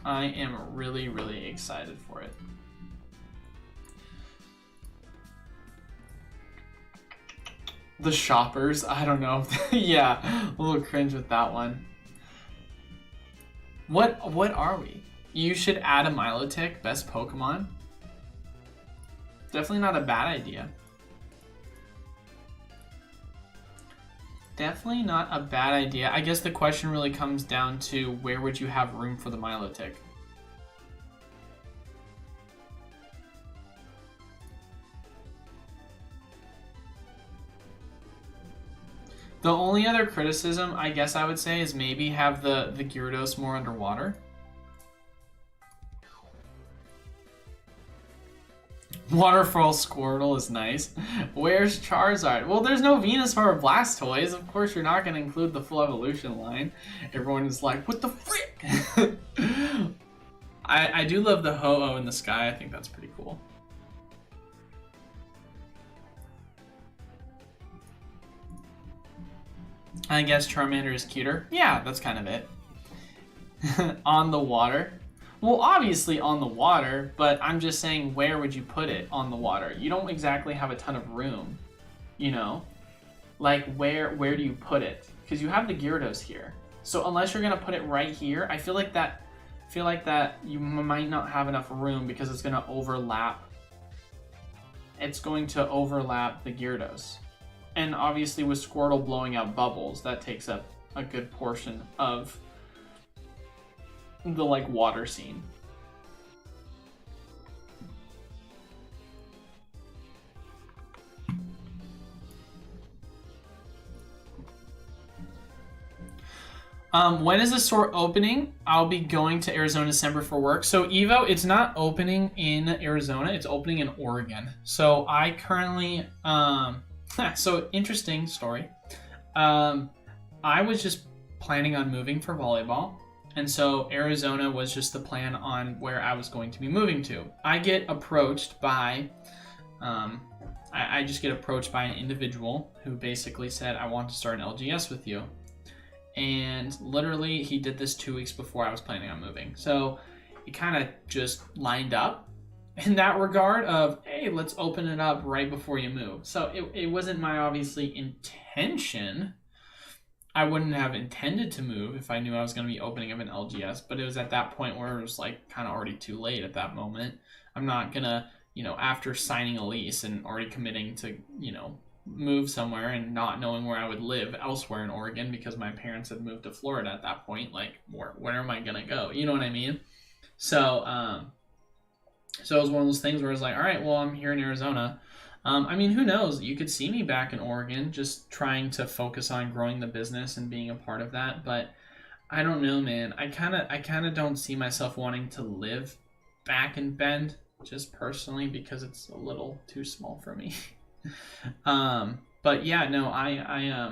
Speaker 2: I am really, really excited for it. The shoppers, I don't know. Yeah, a little cringe with that one. What are we? You should add a Milotic, best Pokemon. Definitely not a bad idea. Definitely not a bad idea. I guess the question really comes down to where would you have room for the Milotic? The only other criticism I guess I would say is maybe have the Gyarados more underwater. Waterfall Squirtle is nice. Where's Charizard? Well, there's no Venusaur or Blastoise. Of course, you're not going to include the full evolution line. Everyone is like, what the frick? I do love the Ho-Oh in the sky. I think that's pretty cool. I guess Charmander is cuter. Yeah, that's kind of it. On the water. Well, obviously on the water, but I'm just saying, where would you put it on the water? You don't exactly have a ton of room, you know? Like, where do you put it? Because you have the Gyarados here. So unless you're gonna put it right here, I feel like that you might not have enough room because it's gonna overlap. It's going to overlap the Gyarados. And obviously with Squirtle blowing out bubbles, that takes up a good portion of the like water scene. When is the store opening? I'll be going to Arizona December for work. So Evo, it's not opening in Arizona, it's opening in Oregon. So I currently, so interesting story. I was just planning on moving for volleyball. And so Arizona was just the plan on where I was going to be moving to. I get approached by, I just get approached by an individual who basically said, I want to start an LGS with you. And literally he did this 2 weeks before I was planning on moving. So it kind of just lined up in that regard of, hey, let's open it up right before you move. So it wasn't my obviously intention. I wouldn't have intended to move if I knew I was going to be opening up an LGS, but it was at that point where it was like kind of already too late at that moment. I'm not going to, after signing a lease and already committing to, move somewhere and not knowing where I would live elsewhere in Oregon because my parents had moved to Florida at that point, like where am I going to go? You know what I mean? So, so it was one of those things where I was like, all right, well, I'm here in Arizona. I mean, who knows? You could see me back in Oregon just trying to focus on growing the business and being a part of that. But I don't know, man. I kind of don't see myself wanting to live back in Bend just personally because it's a little too small for me. But yeah, no, I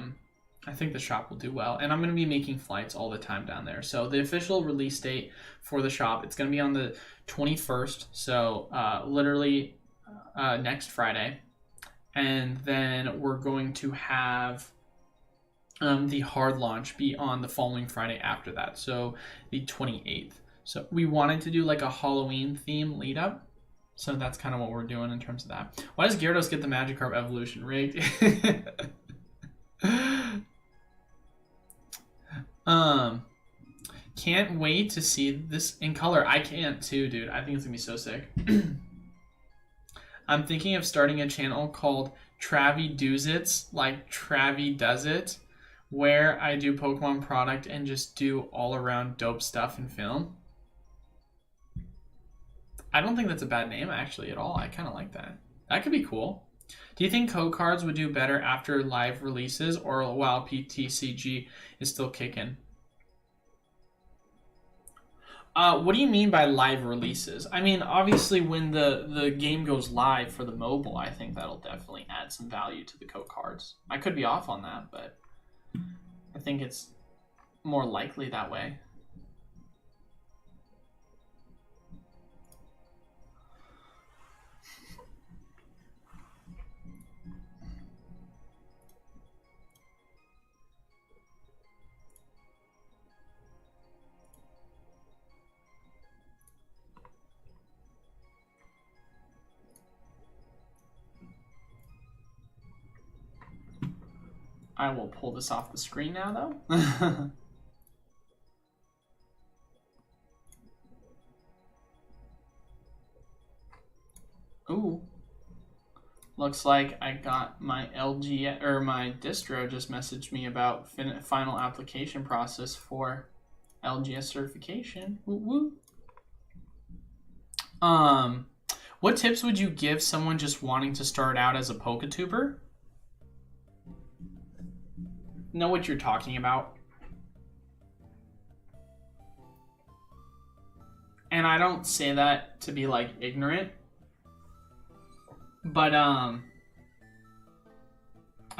Speaker 2: think the shop will do well. And I'm going to be making flights all the time down there. So the official release date for the shop, it's going to be on the 21st. So literally next Friday. And then we're going to have the hard launch be on the following Friday after that. So the 28th. So we wanted to do like a Halloween theme lead up. So that's kind of what we're doing in terms of that. Why does Gyarados get the Magikarp evolution rigged? Can't wait to see this in color. I can't too, dude. I think it's gonna be so sick. I'm thinking of starting a channel called Travie Does It, like Travie Does It, where I do Pokemon product and just do all around dope stuff and film. I don't think that's a bad name actually at all. I kind of like that. That could be cool. Do you think code cards would do better after live releases or while PTCG is still kicking? What do you mean by live releases? I mean, obviously when the game goes live for the mobile, I think that'll definitely add some value to the code cards. I could be off on that, but I think it's more likely that way. I will pull this off the screen now, though. Ooh. Looks like I got my LG, or my distro just messaged me about final application process for LGS certification. Woo woo. What tips would you give someone just wanting to start out as a Poketuber? Know what you're talking about. And I don't say that to be like ignorant, but I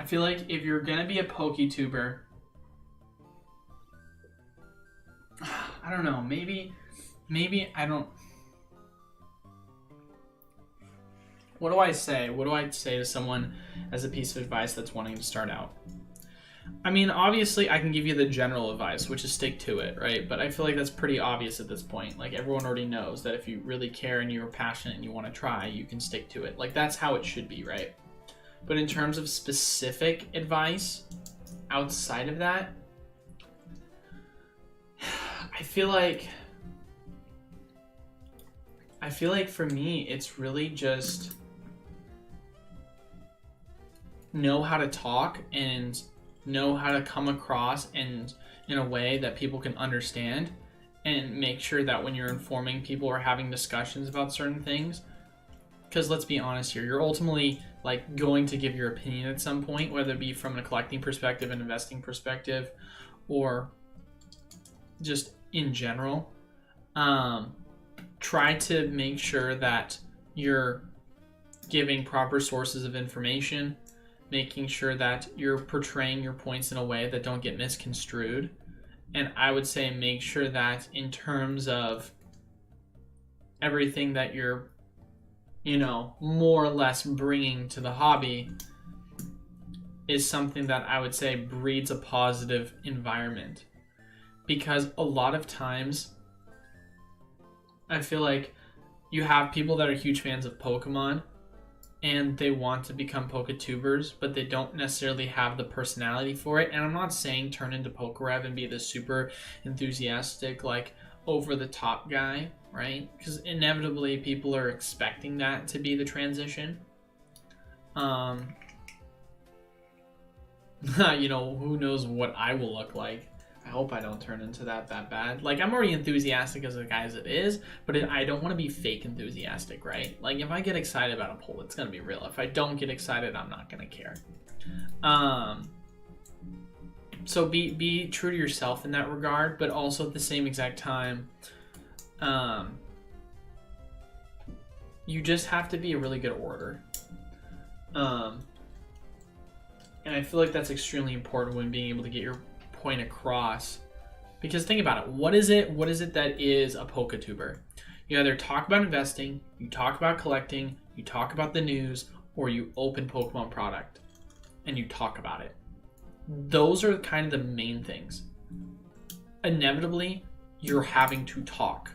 Speaker 2: feel like if you're gonna be a Poketuber, I don't know, maybe I don't. What do I say? What do I say to someone as a piece of advice that's wanting to start out? I mean, obviously, I can give you the general advice, which is stick to it, right? But I feel like that's pretty obvious at this point. Like, everyone already knows that if you really care and you're passionate and you want to try, you can stick to it. Like, that's how it should be, right? But in terms of specific advice, outside of that, I feel like for me, it's really just know how to talk and know how to come across and in a way that people can understand, and make sure that when you're informing people or having discussions about certain things, because let's be honest here, you're ultimately like going to give your opinion at some point, whether it be from a collecting perspective, an investing perspective, or just in general. Try to make sure that you're giving proper sources of information, making sure that you're portraying your points in a way that don't get misconstrued. And I would say make sure that in terms of everything that you're, more or less bringing to the hobby is something that I would say breeds a positive environment. Because a lot of times, I feel like you have people that are huge fans of Pokemon, and they want to become Poketubers, but they don't necessarily have the personality for it. And I'm not saying turn into Pokerev and be the super enthusiastic, like over-the-top guy, right? Because inevitably people are expecting that to be the transition. Who knows what I will look like. I hope I don't turn into that bad. Like, I'm already enthusiastic as a guy as it is, but I don't want to be fake enthusiastic, right? Like, if I get excited about a pull, it's going to be real. If I don't get excited, I'm not going to care. So be true to yourself in that regard, but also at the same exact time, you just have to be a really good orator. And I feel like that's extremely important when being able to get your point across, because think about it, what is it that is a Poketuber? You either talk about investing, you talk about collecting, you talk about the news, or you open Pokemon product and you talk about it. Those are kind of the main things. Inevitably, you're having to talk,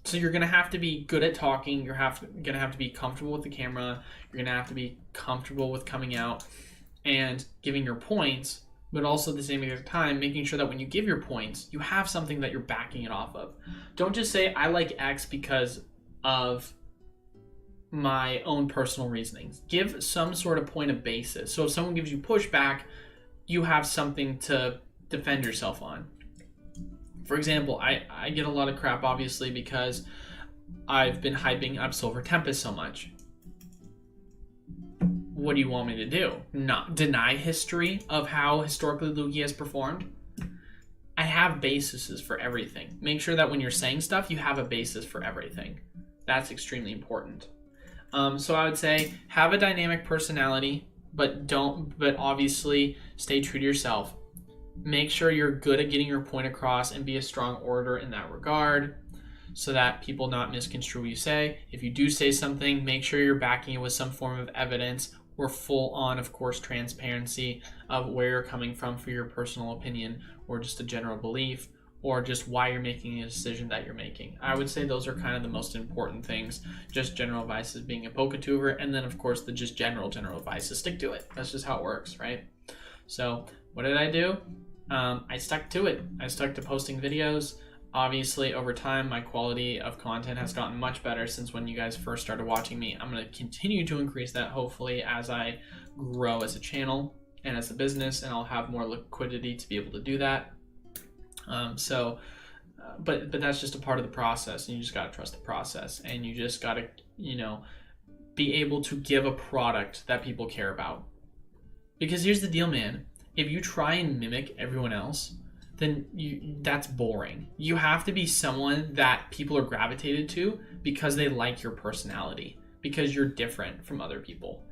Speaker 2: so you're gonna have to be good at talking. You're gonna have to be comfortable with the camera. You're gonna have to be comfortable with coming out and giving your points. but also at the same exact time, making sure that when you give your points, you have something that you're backing it off of. Don't just say, I like X because of my own personal reasonings. Give some sort of point of basis. So if someone gives you pushback, you have something to defend yourself on. For example, I get a lot of crap, obviously, because I've been hyping up Silver Tempest so much. What do you want me to do? Not deny history of how historically Lugia has performed? I have bases for everything. Make sure that when you're saying stuff, you have a basis for everything. That's extremely important. So I would say have a dynamic personality, but obviously stay true to yourself. Make sure you're good at getting your point across and be a strong orator in that regard so that people not misconstrue what you say. If you do say something, make sure you're backing it with some form of evidence or full on, of course, transparency of where you're coming from for your personal opinion or just a general belief or just why you're making a decision that you're making. I would say those are kind of the most important things. Just general advice is being a Poketuber, and then of course the just general advice is stick to it. That's just how it works, right? So what did I do? I stuck to it. I stuck to posting videos. Obviously, over time, my quality of content has gotten much better since when you guys first started watching me. I'm going to continue to increase that, hopefully, as I grow as a channel and as a business, and I'll have more liquidity to be able to do that. But that's just a part of the process, and you just got to trust the process, and you just got to, be able to give a product that people care about. Because here's the deal, man. If you try and mimic everyone else, then that's boring. You have to be someone that people are gravitated to because they like your personality, because you're different from other people.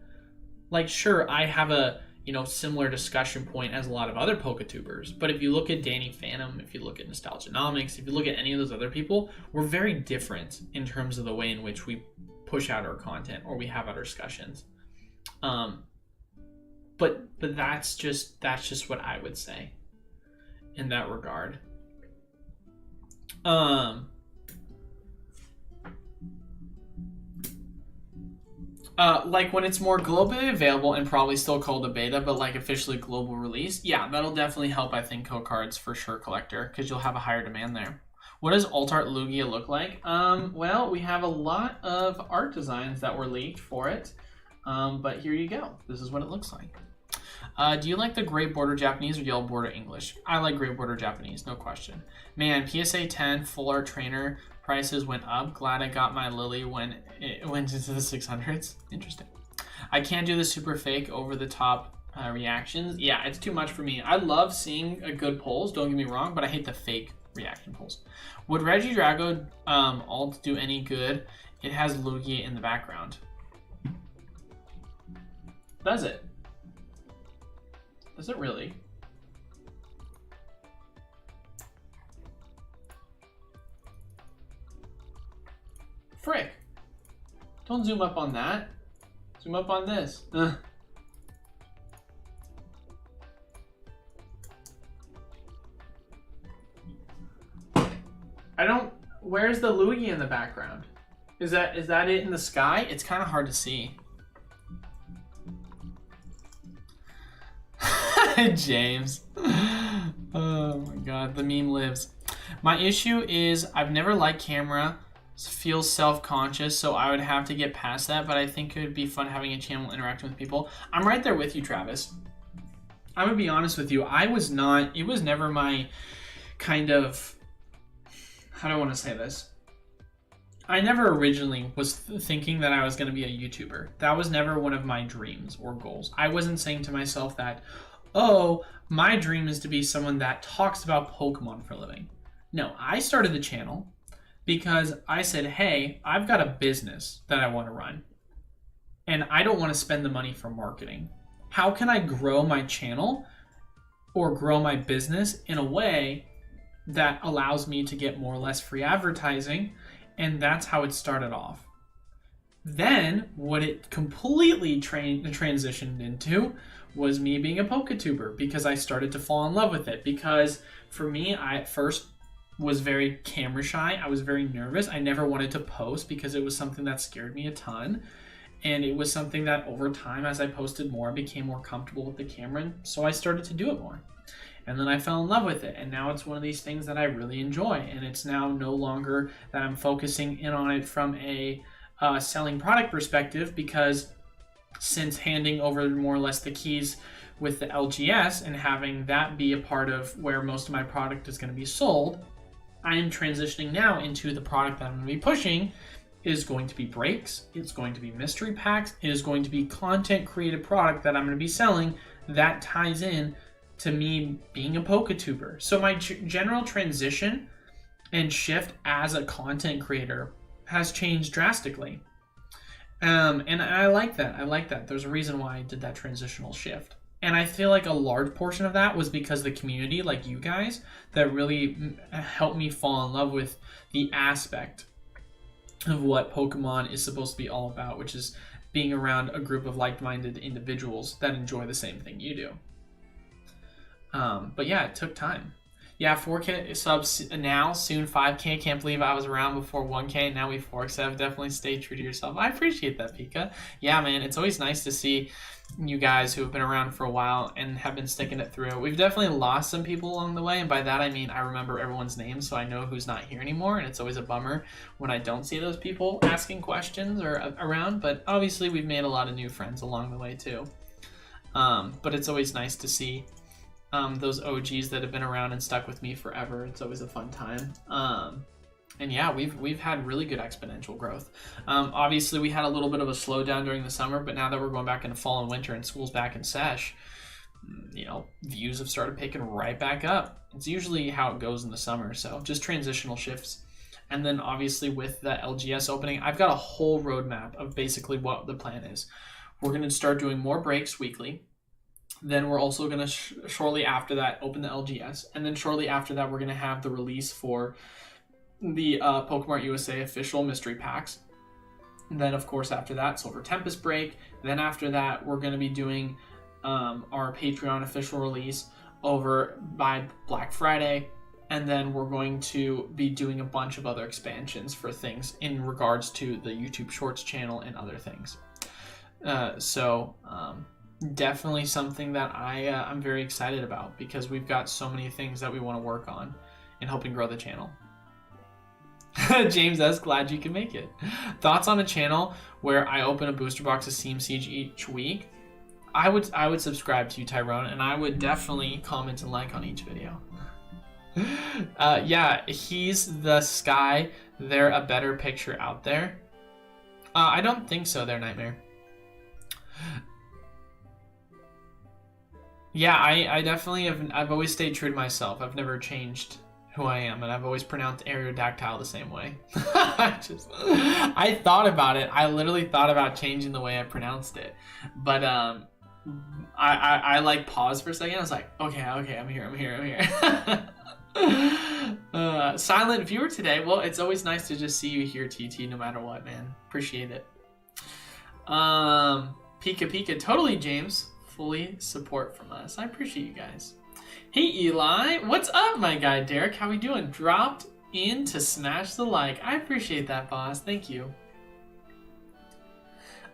Speaker 2: Like, sure, I have a similar discussion point as a lot of other Poketubers, but if you look at Danny Phantom, if you look at Nostalgianomics, if you look at any of those other people, we're very different in terms of the way in which we push out our content or we have our discussions. But that's just what I would say in that regard. Like when it's more globally available and probably still called a beta, but like officially global release, yeah, that'll definitely help, I think, co-cards for sure, collector, because you'll have a higher demand there. What does Alt Art Lugia look like? Well, we have a lot of art designs that were leaked for it, but here you go. This is what it looks like. Do you like the gray border Japanese or yellow border English? I like gray border Japanese, no question. Man, PSA 10 full art trainer prices went up. Glad I got my Lily when it went into the 600s. Interesting. I can't do the super fake over the top reactions. Yeah, it's too much for me. I love seeing a good polls, don't get me wrong, but I hate the fake reaction polls. Would Regidrago alt do any good? It has Lugia in the background. Does it? Does it really? Frick. Don't zoom up on that. Zoom up on this. Where's the Lugia in the background? Is that it in the sky? It's kind of hard to see. James. Oh my god, the meme lives. My issue is I've never liked camera, feel self-conscious, so I would have to get past that, but I think it would be fun having a channel interacting with people. I'm right there with you, Travis. I'm gonna be honest with you. It was never my kind of, how do I want to say this? I never originally was thinking that I was going to be a YouTuber. That was never one of my dreams or goals. I wasn't saying to myself that, oh, my dream is to be someone that talks about Pokemon for a living. No, I started the channel because I said, hey, I've got a business that I want to run, and I don't want to spend the money for marketing. How can I grow my channel or grow my business in a way that allows me to get more or less free advertising? And that's how it started off. Then what it completely transitioned into was me being a Poketuber, because I started to fall in love with it. Because for me, I at first was very camera shy. I was very nervous. I never wanted to post because it was something that scared me a ton. And it was something that over time, as I posted more, I became more comfortable with the camera, and so I started to do it more. And then I fell in love with it, and now it's one of these things that I really enjoy. And it's now no longer that I'm focusing in on it from a selling product perspective, because since handing over more or less the keys with the LGS and having that be a part of where most of my product is going to be sold, I am transitioning now into the product that I'm going to be pushing. It is going to be breaks, it's going to be mystery packs, it is going to be content created product that I'm going to be selling that ties in to me being a PokeTuber. So my general transition and shift as a content creator has changed drastically. And I like that. There's a reason why I did that transitional shift. And I feel like a large portion of that was because the community, like you guys, that really helped me fall in love with the aspect of what Pokemon is supposed to be all about, which is being around a group of like-minded individuals that enjoy the same thing you do. But yeah, it took time. Yeah, 4K subs now, soon 5K. Can't believe I was around before 1K. Now we 4X. Definitely stay true to yourself. I appreciate that, Pika. Yeah, man, it's always nice to see you guys who have been around for a while and have been sticking it through. We've definitely lost some people along the way, and by that I mean I remember everyone's names, so I know who's not here anymore, and it's always a bummer when I don't see those people asking questions or around, but obviously we've made a lot of new friends along the way too. But it's always nice to see those OGs that have been around and stuck with me forever. It's always a fun time. And yeah, we've had really good exponential growth. Obviously, we had a little bit of a slowdown during the summer, but now that we're going back into fall and winter and school's back in sesh, views have started picking right back up. It's usually how it goes in the summer, so just transitional shifts. And then obviously with the LGS opening, I've got a whole roadmap of basically what the plan is. We're going to start doing more breaks weekly. Then we're also going to shortly after that open the LGS. And then shortly after that, we're going to have the release for the Pokemon USA official mystery packs. And then, of course, after that, Silver Tempest break. Then after that, we're going to be doing our Patreon official release over by Black Friday. And then we're going to be doing a bunch of other expansions for things in regards to the YouTube Shorts channel and other things. Definitely something that I'm very excited about, because we've got so many things that we want to work on in helping grow the channel. James S, glad you can make it. Thoughts on a channel where I open a booster box of Steam Siege each week? I would subscribe to you, Tyrone, and I would definitely comment and like on each video. Yeah, he's the Sky. They're a better picture out there. I don't think so. They're Nightmare. Yeah, I definitely have. I've always stayed true to myself. I've never changed who I am, and I've always pronounced Aerodactyl the same way. I thought about it. I literally thought about changing the way I pronounced it, but I like paused for a second. I was like, okay, I'm here. Silent viewer today. Well, it's always nice to just see you here, TT, no matter what, man. Appreciate it. Pika, totally, James. Fully support from us. I appreciate you guys. Hey, Eli. What's up, my guy, Derek? How we doing? Dropped in to smash the like. I appreciate that, boss. Thank you.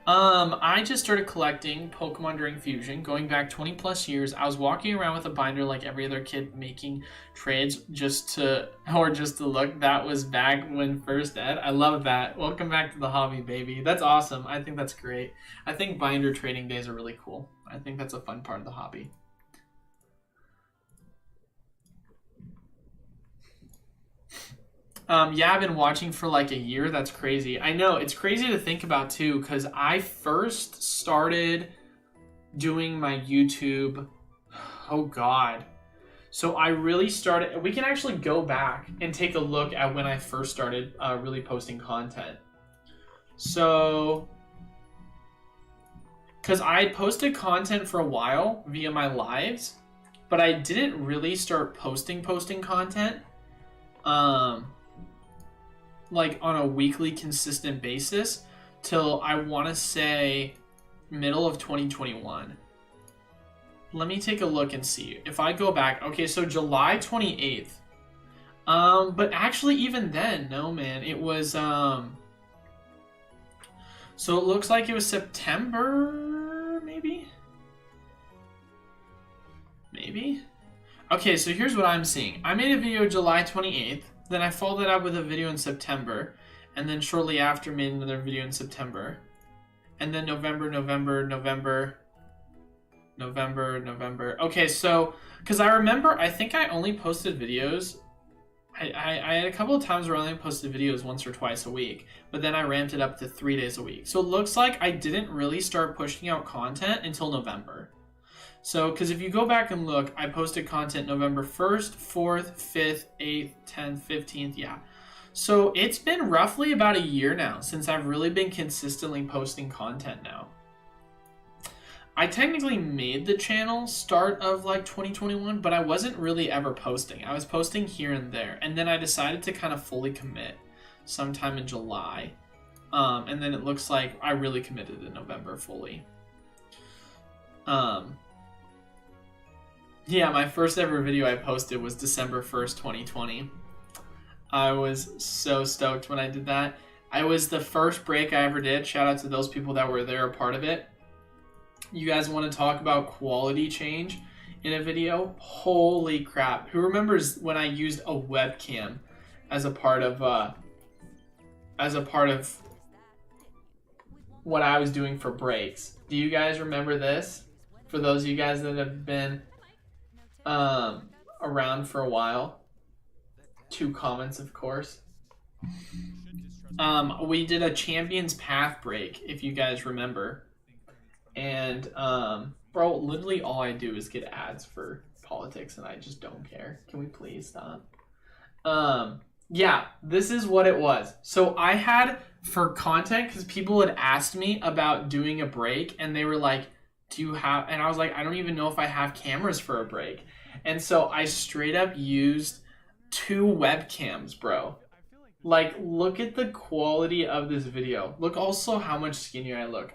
Speaker 2: I just started collecting Pokemon during Fusion, going back 20 plus years. I was walking around with a binder like every other kid, making trades just to look. That was back when first ed. I love that. Welcome back to the hobby, baby. That's awesome. I think that's great. I think binder trading days are really cool. I think that's a fun part of the hobby. Yeah, I've been watching for like a year. That's crazy. I know, it's crazy to think about too, because I first started doing my YouTube, oh God. So I really started, we can actually go back and take a look at when I first started really posting content. So, because I had posted content for a while via my lives, but I didn't really start posting content. Like on a weekly consistent basis till I want to say middle of 2021. Let me take a look and see if I go back. Okay, so July 28th. But actually even then, no man, it was So it looks like it was September, maybe? Maybe? Okay, so here's what I'm seeing. I made a video July 28th, then I followed that up with a video in September, and then shortly after made another video in September. And then November. Okay, so, because I remember, I think I only posted videos, I had a couple of times where I only posted videos once or twice a week, but then I ramped it up to 3 days a week. So it looks like I didn't really start pushing out content until November. So, because if you go back and look, I posted content November 1st, 4th, 5th, 8th, 10th, 15th, yeah. So it's been roughly about a year now since I've really been consistently posting content now. I technically made the channel start of like 2021, but I wasn't really ever posting. I was posting here and there, and then I decided to kind of fully commit sometime in July. And then it looks like I really committed in November fully. Yeah, my first ever video I posted was December 1st, 2020. I was so stoked when I did that. I was the first break I ever did. Shout out to those people that were there, a part of it. You guys want to talk about quality change in a video? Holy crap. Who remembers when I used a webcam as a part of what I was doing for breaks? Do you guys remember this? For those of you guys that have been around for a while. 2 comments, of course. We did a Champions Path break, if you guys remember. And, bro, literally all I do is get ads for politics, and I just don't care. Can we please stop? Yeah, this is what it was. So I had, for content, because people had asked me about doing a break, and they were like, do you have, and I was like, I don't even know if I have cameras for a break. And so I straight up used 2 webcams, bro. Like, look at the quality of this video. Look also how much skinnier I look.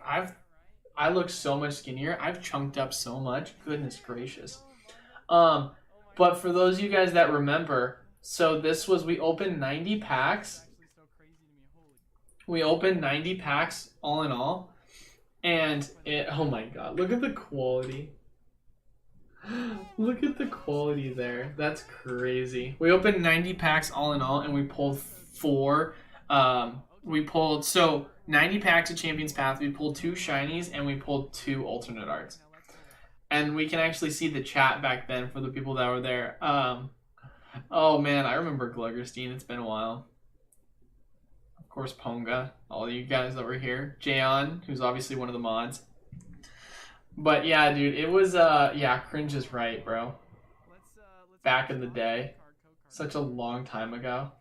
Speaker 2: I look so much skinnier. I've chunked up so much. Goodness gracious. But for those of you guys that remember, so this was, we opened 90 packs. We opened 90 packs all in all. And it, oh my god, look at the quality. Look at the quality there. That's crazy. We opened 90 packs all in all, and we pulled 4. So 90 packs of Champions Path. We pulled 2 shinies, and we pulled 2 alternate arts. And we can actually see the chat back then for the people that were there. Oh man, I remember Gluggerstein. It's been a while. Of course, Ponga. All you guys that were here. Jayon, who's obviously one of the mods. But yeah, dude, it was, yeah, cringe is right, bro. Back in the day. Such a long time ago.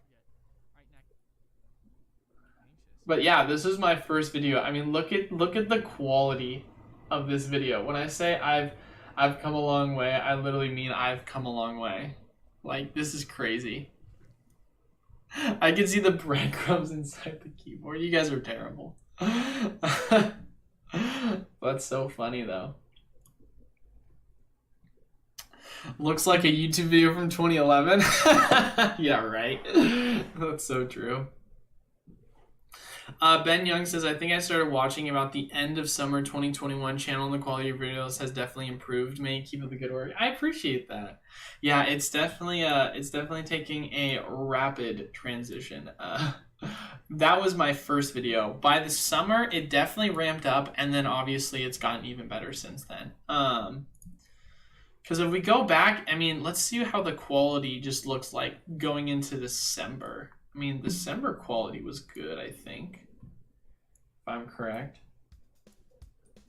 Speaker 2: But yeah, this is my first video. I mean, look at the quality of this video. When I say I've come a long way, I literally mean I've come a long way. Like, this is crazy. I can see the breadcrumbs inside the keyboard. You guys are terrible. That's so funny though. Looks like a YouTube video from 2011. Yeah, right. That's so true. Ben Young says, I think I started watching about the end of summer 2021 channel, and the quality of videos has definitely improved. May keep up the good work. I appreciate that. Yeah, it's definitely taking a rapid transition. That was my first video. By the summer, it definitely ramped up, and then obviously it's gotten even better since then. Because if we go back, I mean, let's see how the quality just looks like going into December. I mean, December quality was good, I think, if I'm correct.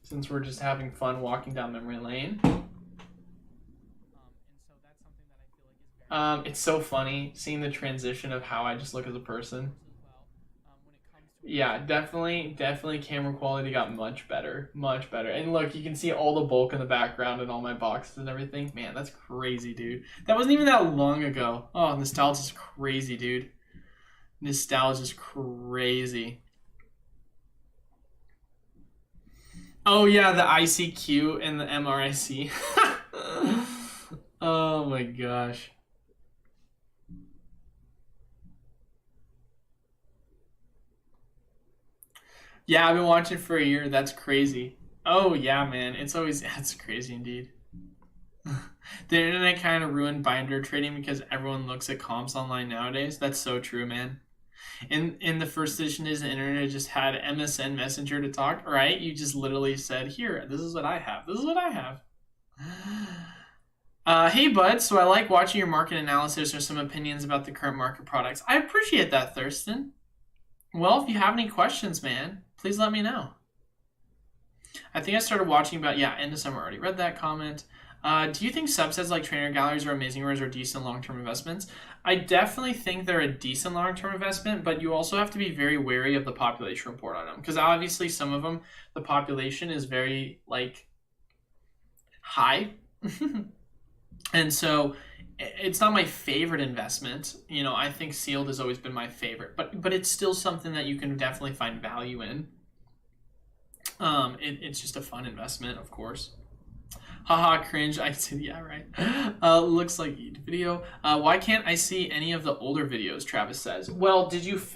Speaker 2: Since we're just having fun walking down memory lane. It's so funny seeing the transition of how I just look as a person. Yeah, definitely camera quality got much better. And look, you can see all the bulk in the background and all my boxes and everything. Man, that's crazy, dude. That wasn't even that long ago. Oh, nostalgia's crazy, dude. Nostalgia's crazy. Oh yeah, the ICQ and the MRIC. Oh my gosh. Yeah, I've been watching for a year. That's crazy. Oh yeah, man. That's crazy indeed. The internet kind of ruined binder trading because everyone looks at comps online nowadays. That's so true, man. In the first edition, the internet just had MSN Messenger to talk, right? You just literally said, "Here, this is what I have. This is what I have." Hey, bud. So I like watching your market analysis or some opinions about the current market products. I appreciate that, Thurston. Well, if you have any questions, man, please let me know. I think I started watching about, end of summer. Already read that comment. Do you think subsets like trainer galleries or amazing rares are decent long-term investments? I definitely think they're a decent long-term investment, but you also have to be very wary of the population report on them. Because obviously some of them, the population is very, high. And so it's not my favorite investment. I think sealed has always been my favorite. But it's still something that you can definitely find value in. It's just a fun investment, of course. Haha, cringe. I said, yeah, right. Looks like video. Why can't I see any of the older videos, Travis says. Well,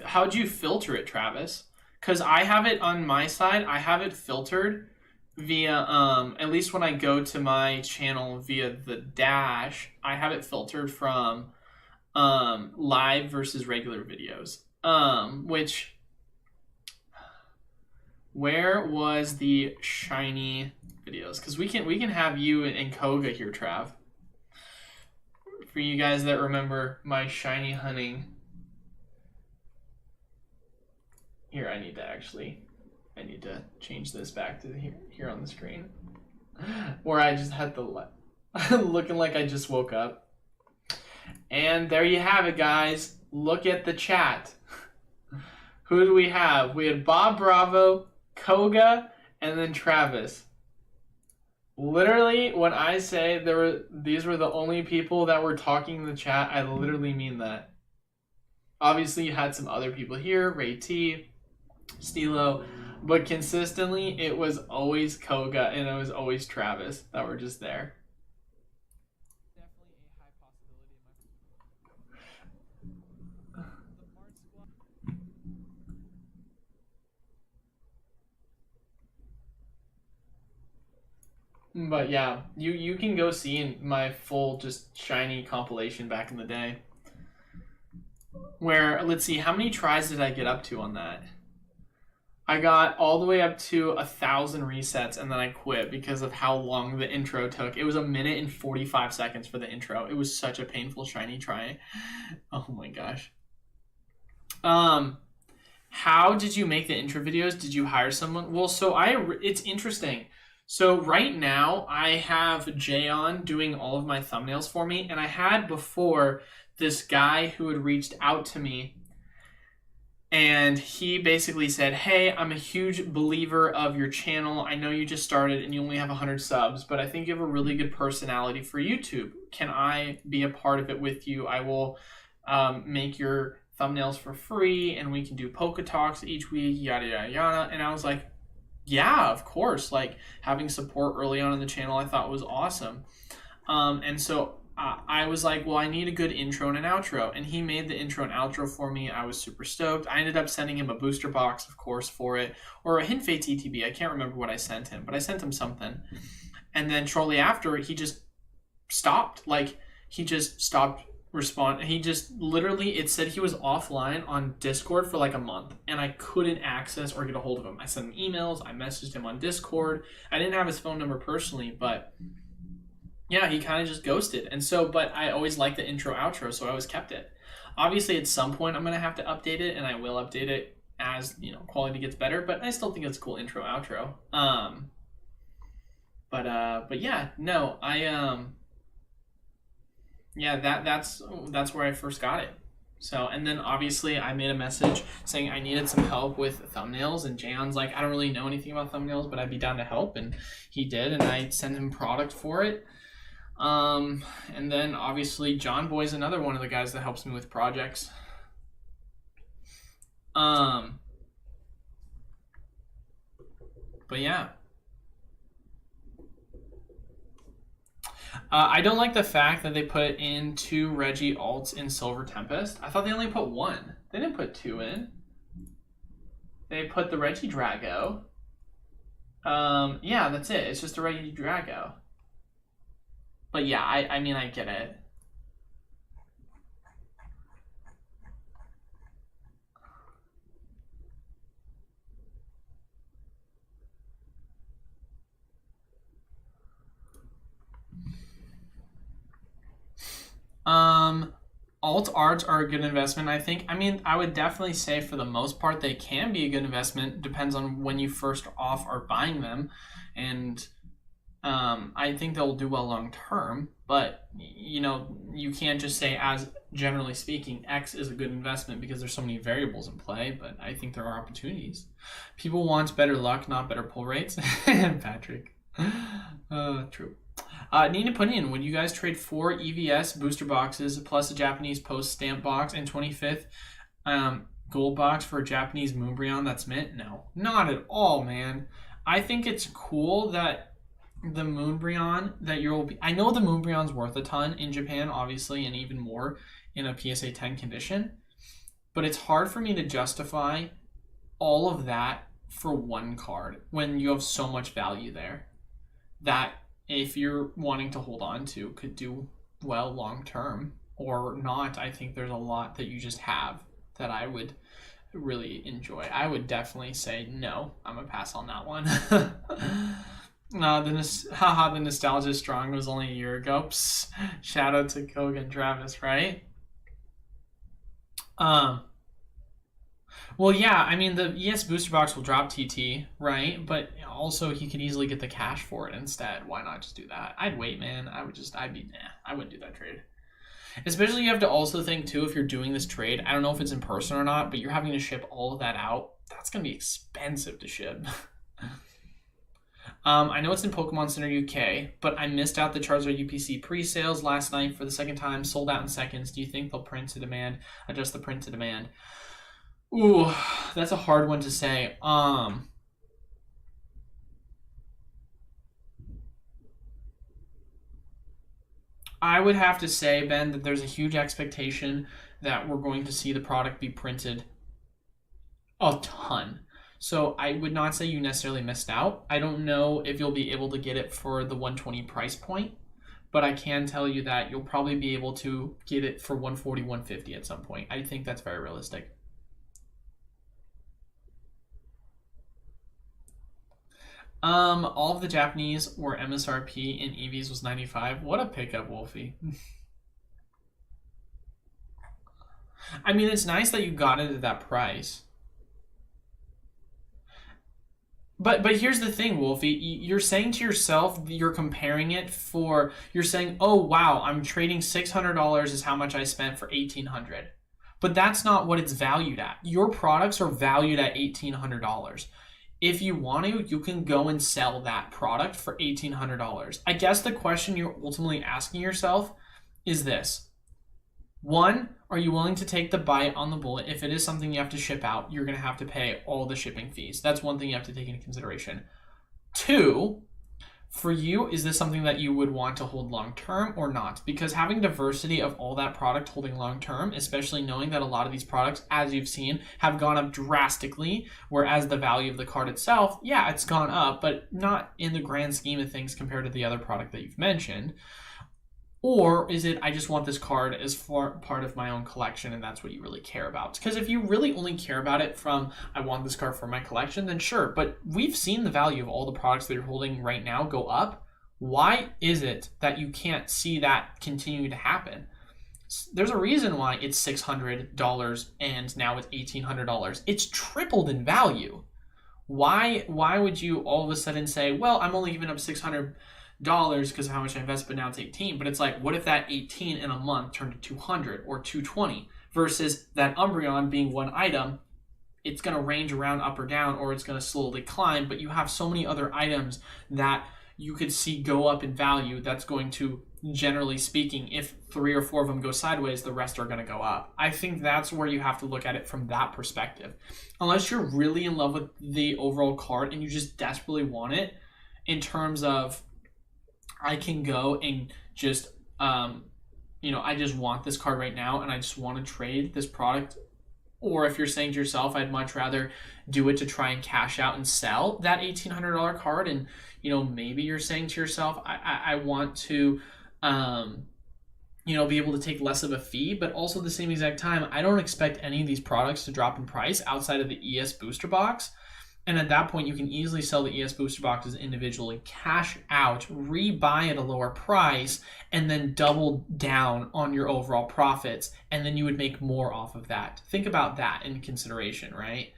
Speaker 2: how'd you filter it, Travis? Because I have it on my side. I have it filtered via, at least when I go to my channel via the dash, I have it filtered from live versus regular videos. Where was the shiny videos? Because we can have you and Koga here, Trav. For you guys that remember my shiny hunting. Here, I need to change this back to here on the screen. Where I just had the looking like I just woke up. And there you have it, guys. Look at the chat. Who do we have? We had Bob Bravo, Koga, and then Travis. Literally, when I say these were the only people that were talking in the chat, I literally mean that. Obviously, you had some other people here, Ray T, Stilo, but consistently, it was always Koga and it was always Travis that were just there. Definitely a high possibility in my... But yeah, you can go see my full just shiny compilation back in the day. Where, let's see, how many tries did I get up to on that? I got all the way up to 1,000 resets and then I quit because of how long the intro took. It was 1 minute and 45 seconds for the intro. It was such a painful shiny try. Oh my gosh. How did you make the intro videos? Did you hire someone? Well, so it's interesting. So right now I have Jayon doing all of my thumbnails for me, and I had before this guy who had reached out to me, and he basically said, hey, I'm a huge believer of your channel. I know you just started and you only have 100 subs, but I think you have a really good personality for YouTube. Can I be a part of it with you? I will make your thumbnails for free, and we can do Poke Talks each week, yada, yada, yada. And I was like, yeah, of course. Like, having support early on in the channel I thought was awesome. And so I was like, well, I need a good intro and an outro. And he made the intro and outro for me. I was super stoked. I ended up sending him a booster box, of course, for it. Or a Hint Fate TTB. I can't remember what I sent him, but I sent him something. And then shortly after, he just stopped. Like, he just stopped responding. He just literally, it said he was offline on Discord for like a month. And I couldn't access or get a hold of him. I sent him emails. I messaged him on Discord. I didn't have his phone number personally, but... yeah, he kind of just ghosted. And so, but I always liked the intro outro, so I always kept it. Obviously, at some point, I'm going to have to update it, and I will update it as, quality gets better, but I still think it's a cool intro outro. But yeah, no, that's where I first got it. So, and then obviously I made a message saying I needed some help with thumbnails, and Jan's like, I don't really know anything about thumbnails, but I'd be down to help, and he did, and I sent him product for it. And then obviously John Boy's another one of the guys that helps me with projects. But yeah. I don't like the fact that they put in 2 Reggie alts in Silver Tempest. I thought they only put 1. They didn't put 2 in. They put the Regidrago. Yeah, that's it. It's just a Regidrago. But yeah, I mean, I get it. Alt arts are a good investment, I think. I mean, I would definitely say for the most part they can be a good investment. Depends on when you first off are buying them, and I think they'll do well long term. But you know, you can't just say, as generally speaking, X is a good investment because there's so many variables in play. But I think there are opportunities. People want better luck, not better pull rates. Patrick, true. Nina Punion, would you guys trade 4 EVS booster boxes plus a Japanese post stamp box and 25th gold box for a Japanese Moonbryon that's mint? No, not at all, man. I think it's cool that the Moonbryon that you'll be... I know the Moonbryon's worth a ton in Japan, obviously, and even more in a PSA 10 condition. But it's hard for me to justify all of that for one card when you have so much value there that if you're wanting to hold on to could do well long term or not. I think there's a lot that you just have that I would really enjoy. I would definitely say no, I'm gonna pass on that one. The nostalgia strong was only a year ago. Psst. Shout out to Kogan Travis, right? Well, yeah, I mean, the ES booster box will drop TT, right? But also, he could easily get the cash for it instead. Why not just do that? I'd wait, man. I wouldn't do that trade. Especially, you have to also think, too, if you're doing this trade, I don't know if it's in person or not, but you're having to ship all of that out. That's going to be expensive to ship. I know it's in Pokemon Center UK, but I missed out the Charizard UPC pre-sales last night for the second time, sold out in seconds. Do you think they'll print to demand, adjust the print to demand? Ooh, that's a hard one to say. I would have to say, Ben, that there's a huge expectation that we're going to see the product be printed a ton. So I would not say you necessarily missed out. I don't know if you'll be able to get it for the 120 price point, but I can tell you that you'll probably be able to get it for 140, 150 at some point. I think that's very realistic. All of the Japanese were MSRP in EVs was 95. What a pickup, Wolfie. I mean, it's nice that you got it at that price. But here's the thing, Wolfie. You're saying to yourself, you're comparing it for, you're saying, oh, wow, I'm trading $600 is how much I spent for $1,800. But that's not what it's valued at. Your products are valued at $1,800. If you want to, you can go and sell that product for $1,800. I guess the question you're ultimately asking yourself is this. One, are you willing to take the bite on the bullet? If it is something you have to ship out, you're going to have to pay all the shipping fees. That's one thing you have to take into consideration. Two, for you, is this something that you would want to hold long term or not? Because having diversity of all that product holding long term, especially knowing that a lot of these products, as you've seen, have gone up drastically, whereas the value of the card itself, yeah, it's gone up, but not in the grand scheme of things compared to the other product that you've mentioned. Or is it, I just want this card as part of my own collection and that's what you really care about? Because if you really only care about it from, I want this card for my collection, then sure. But we've seen the value of all the products that you're holding right now go up. Why is it that you can't see that continue to happen? There's a reason why it's $600 and now it's $1,800. It's tripled in value. Why would you all of a sudden say, well, I'm only giving up $600 because of how much I invest, but now it's 18. But it's like, what if that 18 in a month turned to 200 or 220 versus that Umbreon being one item? It's going to range around up or down, or it's going to slowly climb, but you have so many other items that you could see go up in value. That's going to, generally speaking, if 3 or 4 of them go sideways, the rest are going to go up. I think that's where you have to look at it from that perspective. Unless you're really in love with the overall card and you just desperately want it, in terms of, I can go and just, I just want this card right now and I just want to trade this product Or if you're saying to yourself, I'd much rather do it to try and cash out and sell that $1,800 card, and maybe you're saying to yourself, I want to be able to take less of a fee, but also at the same exact time, I don't expect any of these products to drop in price outside of the ES booster box. And at that point, you can easily sell the ES booster boxes individually, cash out, rebuy at a lower price, and then double down on your overall profits. And then you would make more off of that. Think about that in consideration, right?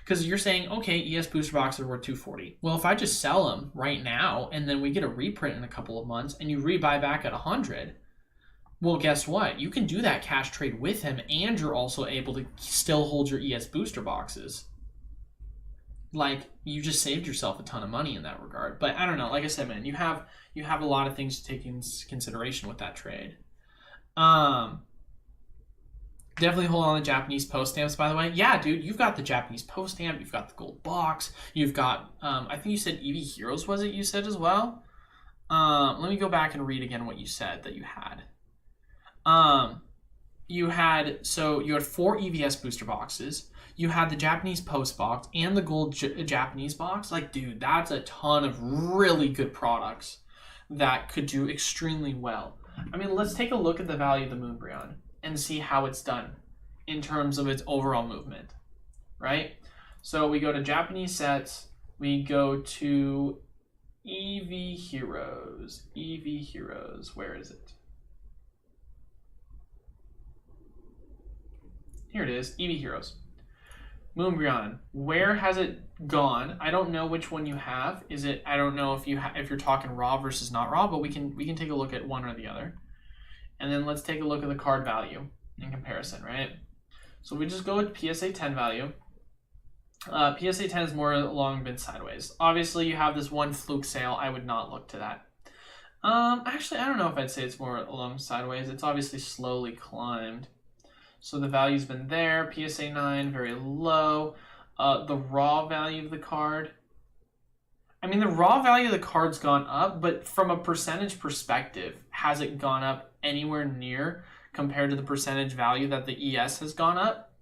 Speaker 2: Because you're saying, okay, ES booster boxes are worth $240. Well, if I just sell them right now, and then we get a reprint in a couple of months, and you rebuy back at $100, well, guess what? You can do that cash trade with him, and you're also able to still hold your ES booster boxes. Like, you just saved yourself a ton of money in that regard. But I don't know. Like I said, man, you have a lot of things to take into consideration with that trade. Definitely hold on to Japanese post stamps, by the way. Yeah, dude, you've got the Japanese post stamp. You've got the gold box. You've got, I think you said EV Heroes, was it you said as well? Let me go back and read again what you said that you had. You had 4 EVS booster boxes. You had the Japanese post box and the gold Japanese box. Like, dude, that's a ton of really good products that could do extremely well. I mean, let's take a look at the value of the Moonbryon and see how it's done in terms of its overall movement, right? So we go to Japanese sets. We go to EV Heroes. EV Heroes, where is it? Here it is, EV Heroes. Moonbryon, where has it gone? I don't know which one you have. I don't know if you're talking raw versus not raw, but we can take a look at one or the other. And then let's take a look at the card value in comparison, right? So we just go with PSA 10 value. PSA 10 is more along been sideways. Obviously, you have this one fluke sale. I would not look to that. Actually, I don't know if I'd say it's more along sideways. It's obviously slowly climbed. So the value's been there. PSA 9, very low. The raw value of the card. I mean, the raw value of the card's gone up, but from a percentage perspective, has it gone up anywhere near compared to the percentage value that the ES has gone up?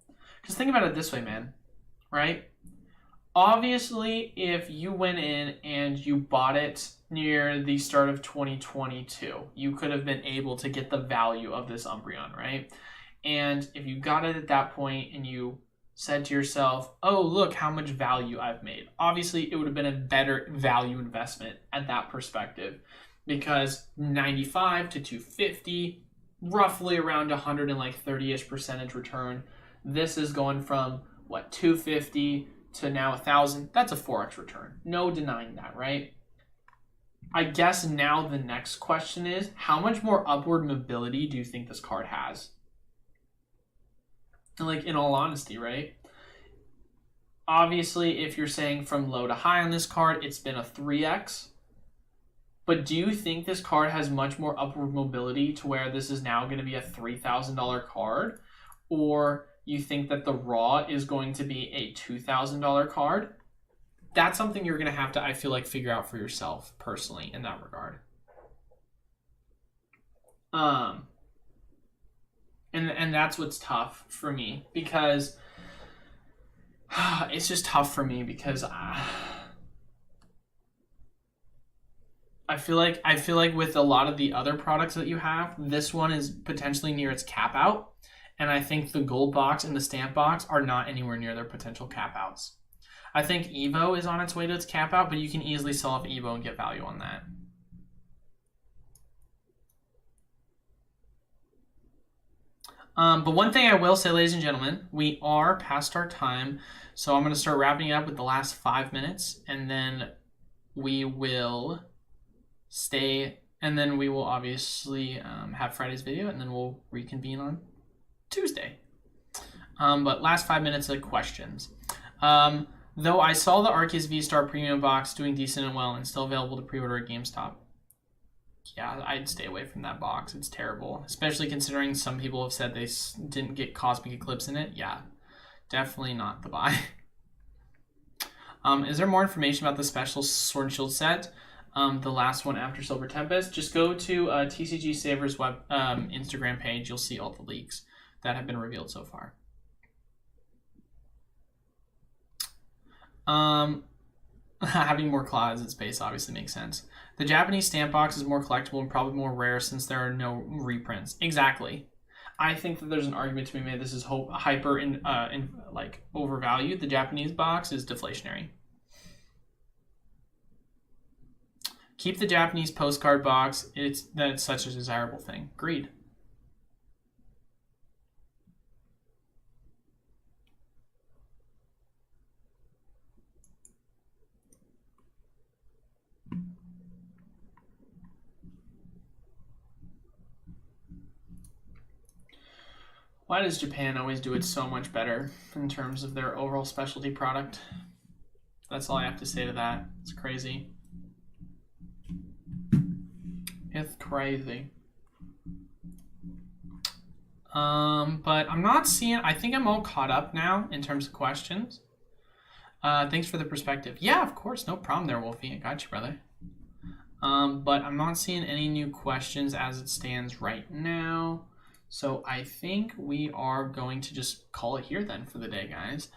Speaker 2: Because think about it this way, man, right? Obviously, if you went in and you bought it near the start of 2022, you could have been able to get the value of this Umbreon, right? And if you got it at that point and you said to yourself, oh, look how much value I've made. Obviously, it would have been a better value investment at that perspective because 95 to 250, roughly around 130-ish percentage return. This is going from, 250 to now 1,000. That's a 4x return. No denying that, right? I guess now the next question is, how much more upward mobility do you think this card has? Like, in all honesty, right? Obviously, if you're saying from low to high on this card, it's been a 3x. But do you think this card has much more upward mobility to where this is now going to be a $3,000 card? Or you think that the raw is going to be a $2,000 card? That's something you're going to have to, I feel like, figure out for yourself personally in that regard. And that's what's tough for me because it's just tough for me because I feel like with a lot of the other products that you have, this one is potentially near its cap out, and I think the gold box and the stamp box are not anywhere near their potential cap outs. I think Evo is on its way to its cap out, but you can easily sell off Evo and get value on that. But one thing I will say, ladies and gentlemen, we are past our time, so I'm going to start wrapping up with the last 5 minutes, and then we will stay, and then we will obviously have Friday's video, and then we'll reconvene on Tuesday. But last 5 minutes of questions. Though I saw the Arceus V-Star Premium box doing decent and well and still available to pre-order at GameStop. Yeah, I'd stay away from that box. It's terrible, especially considering some people have said they didn't get Cosmic Eclipse in it. Yeah, definitely not the buy. Is there more information about the special Sword and Shield set? The last one after Silver Tempest? Just go to TCG Saver's web Instagram page. You'll see all the leaks that have been revealed so far. Having more closet space obviously makes sense. The Japanese stamp box is more collectible and probably more rare since there are no reprints. Exactly. I think that there's an argument to be made. This is hyper like overvalued. The Japanese box is deflationary. Keep the Japanese postcard box. That's such a desirable thing. Agreed. Why does Japan always do it so much better in terms of their overall specialty product? That's all I have to say to that. It's crazy. It's crazy. But I'm not seeing, I think I'm all caught up now in terms of questions. Thanks for the perspective. Yeah, of course, no problem there, Wolfie. I got you, brother. But I'm not seeing any new questions as it stands right now. So I think we are going to just call it here then for the day, guys.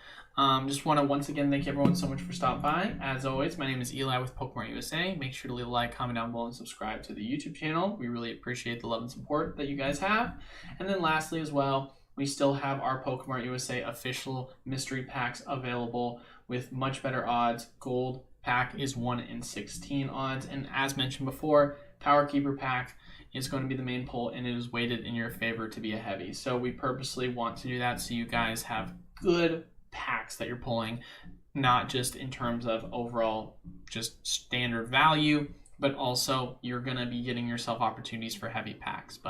Speaker 2: Just want to once again thank everyone so much for stopping by. As always, my name is Eli with Pokémon USA. Make sure to leave a like, comment down below, and subscribe to the YouTube channel. We really appreciate the love and support that you guys have. And then lastly as well, we still have our Pokémon USA official mystery packs available with much better odds. Gold pack is 1 in 16 odds. And as mentioned before, Power Keeper pack is going to be the main pull, and it is weighted in your favor to be a heavy. So we purposely want to do that so you guys have good packs that you're pulling, not just in terms of overall just standard value, but also you're going to be getting yourself opportunities for heavy packs. But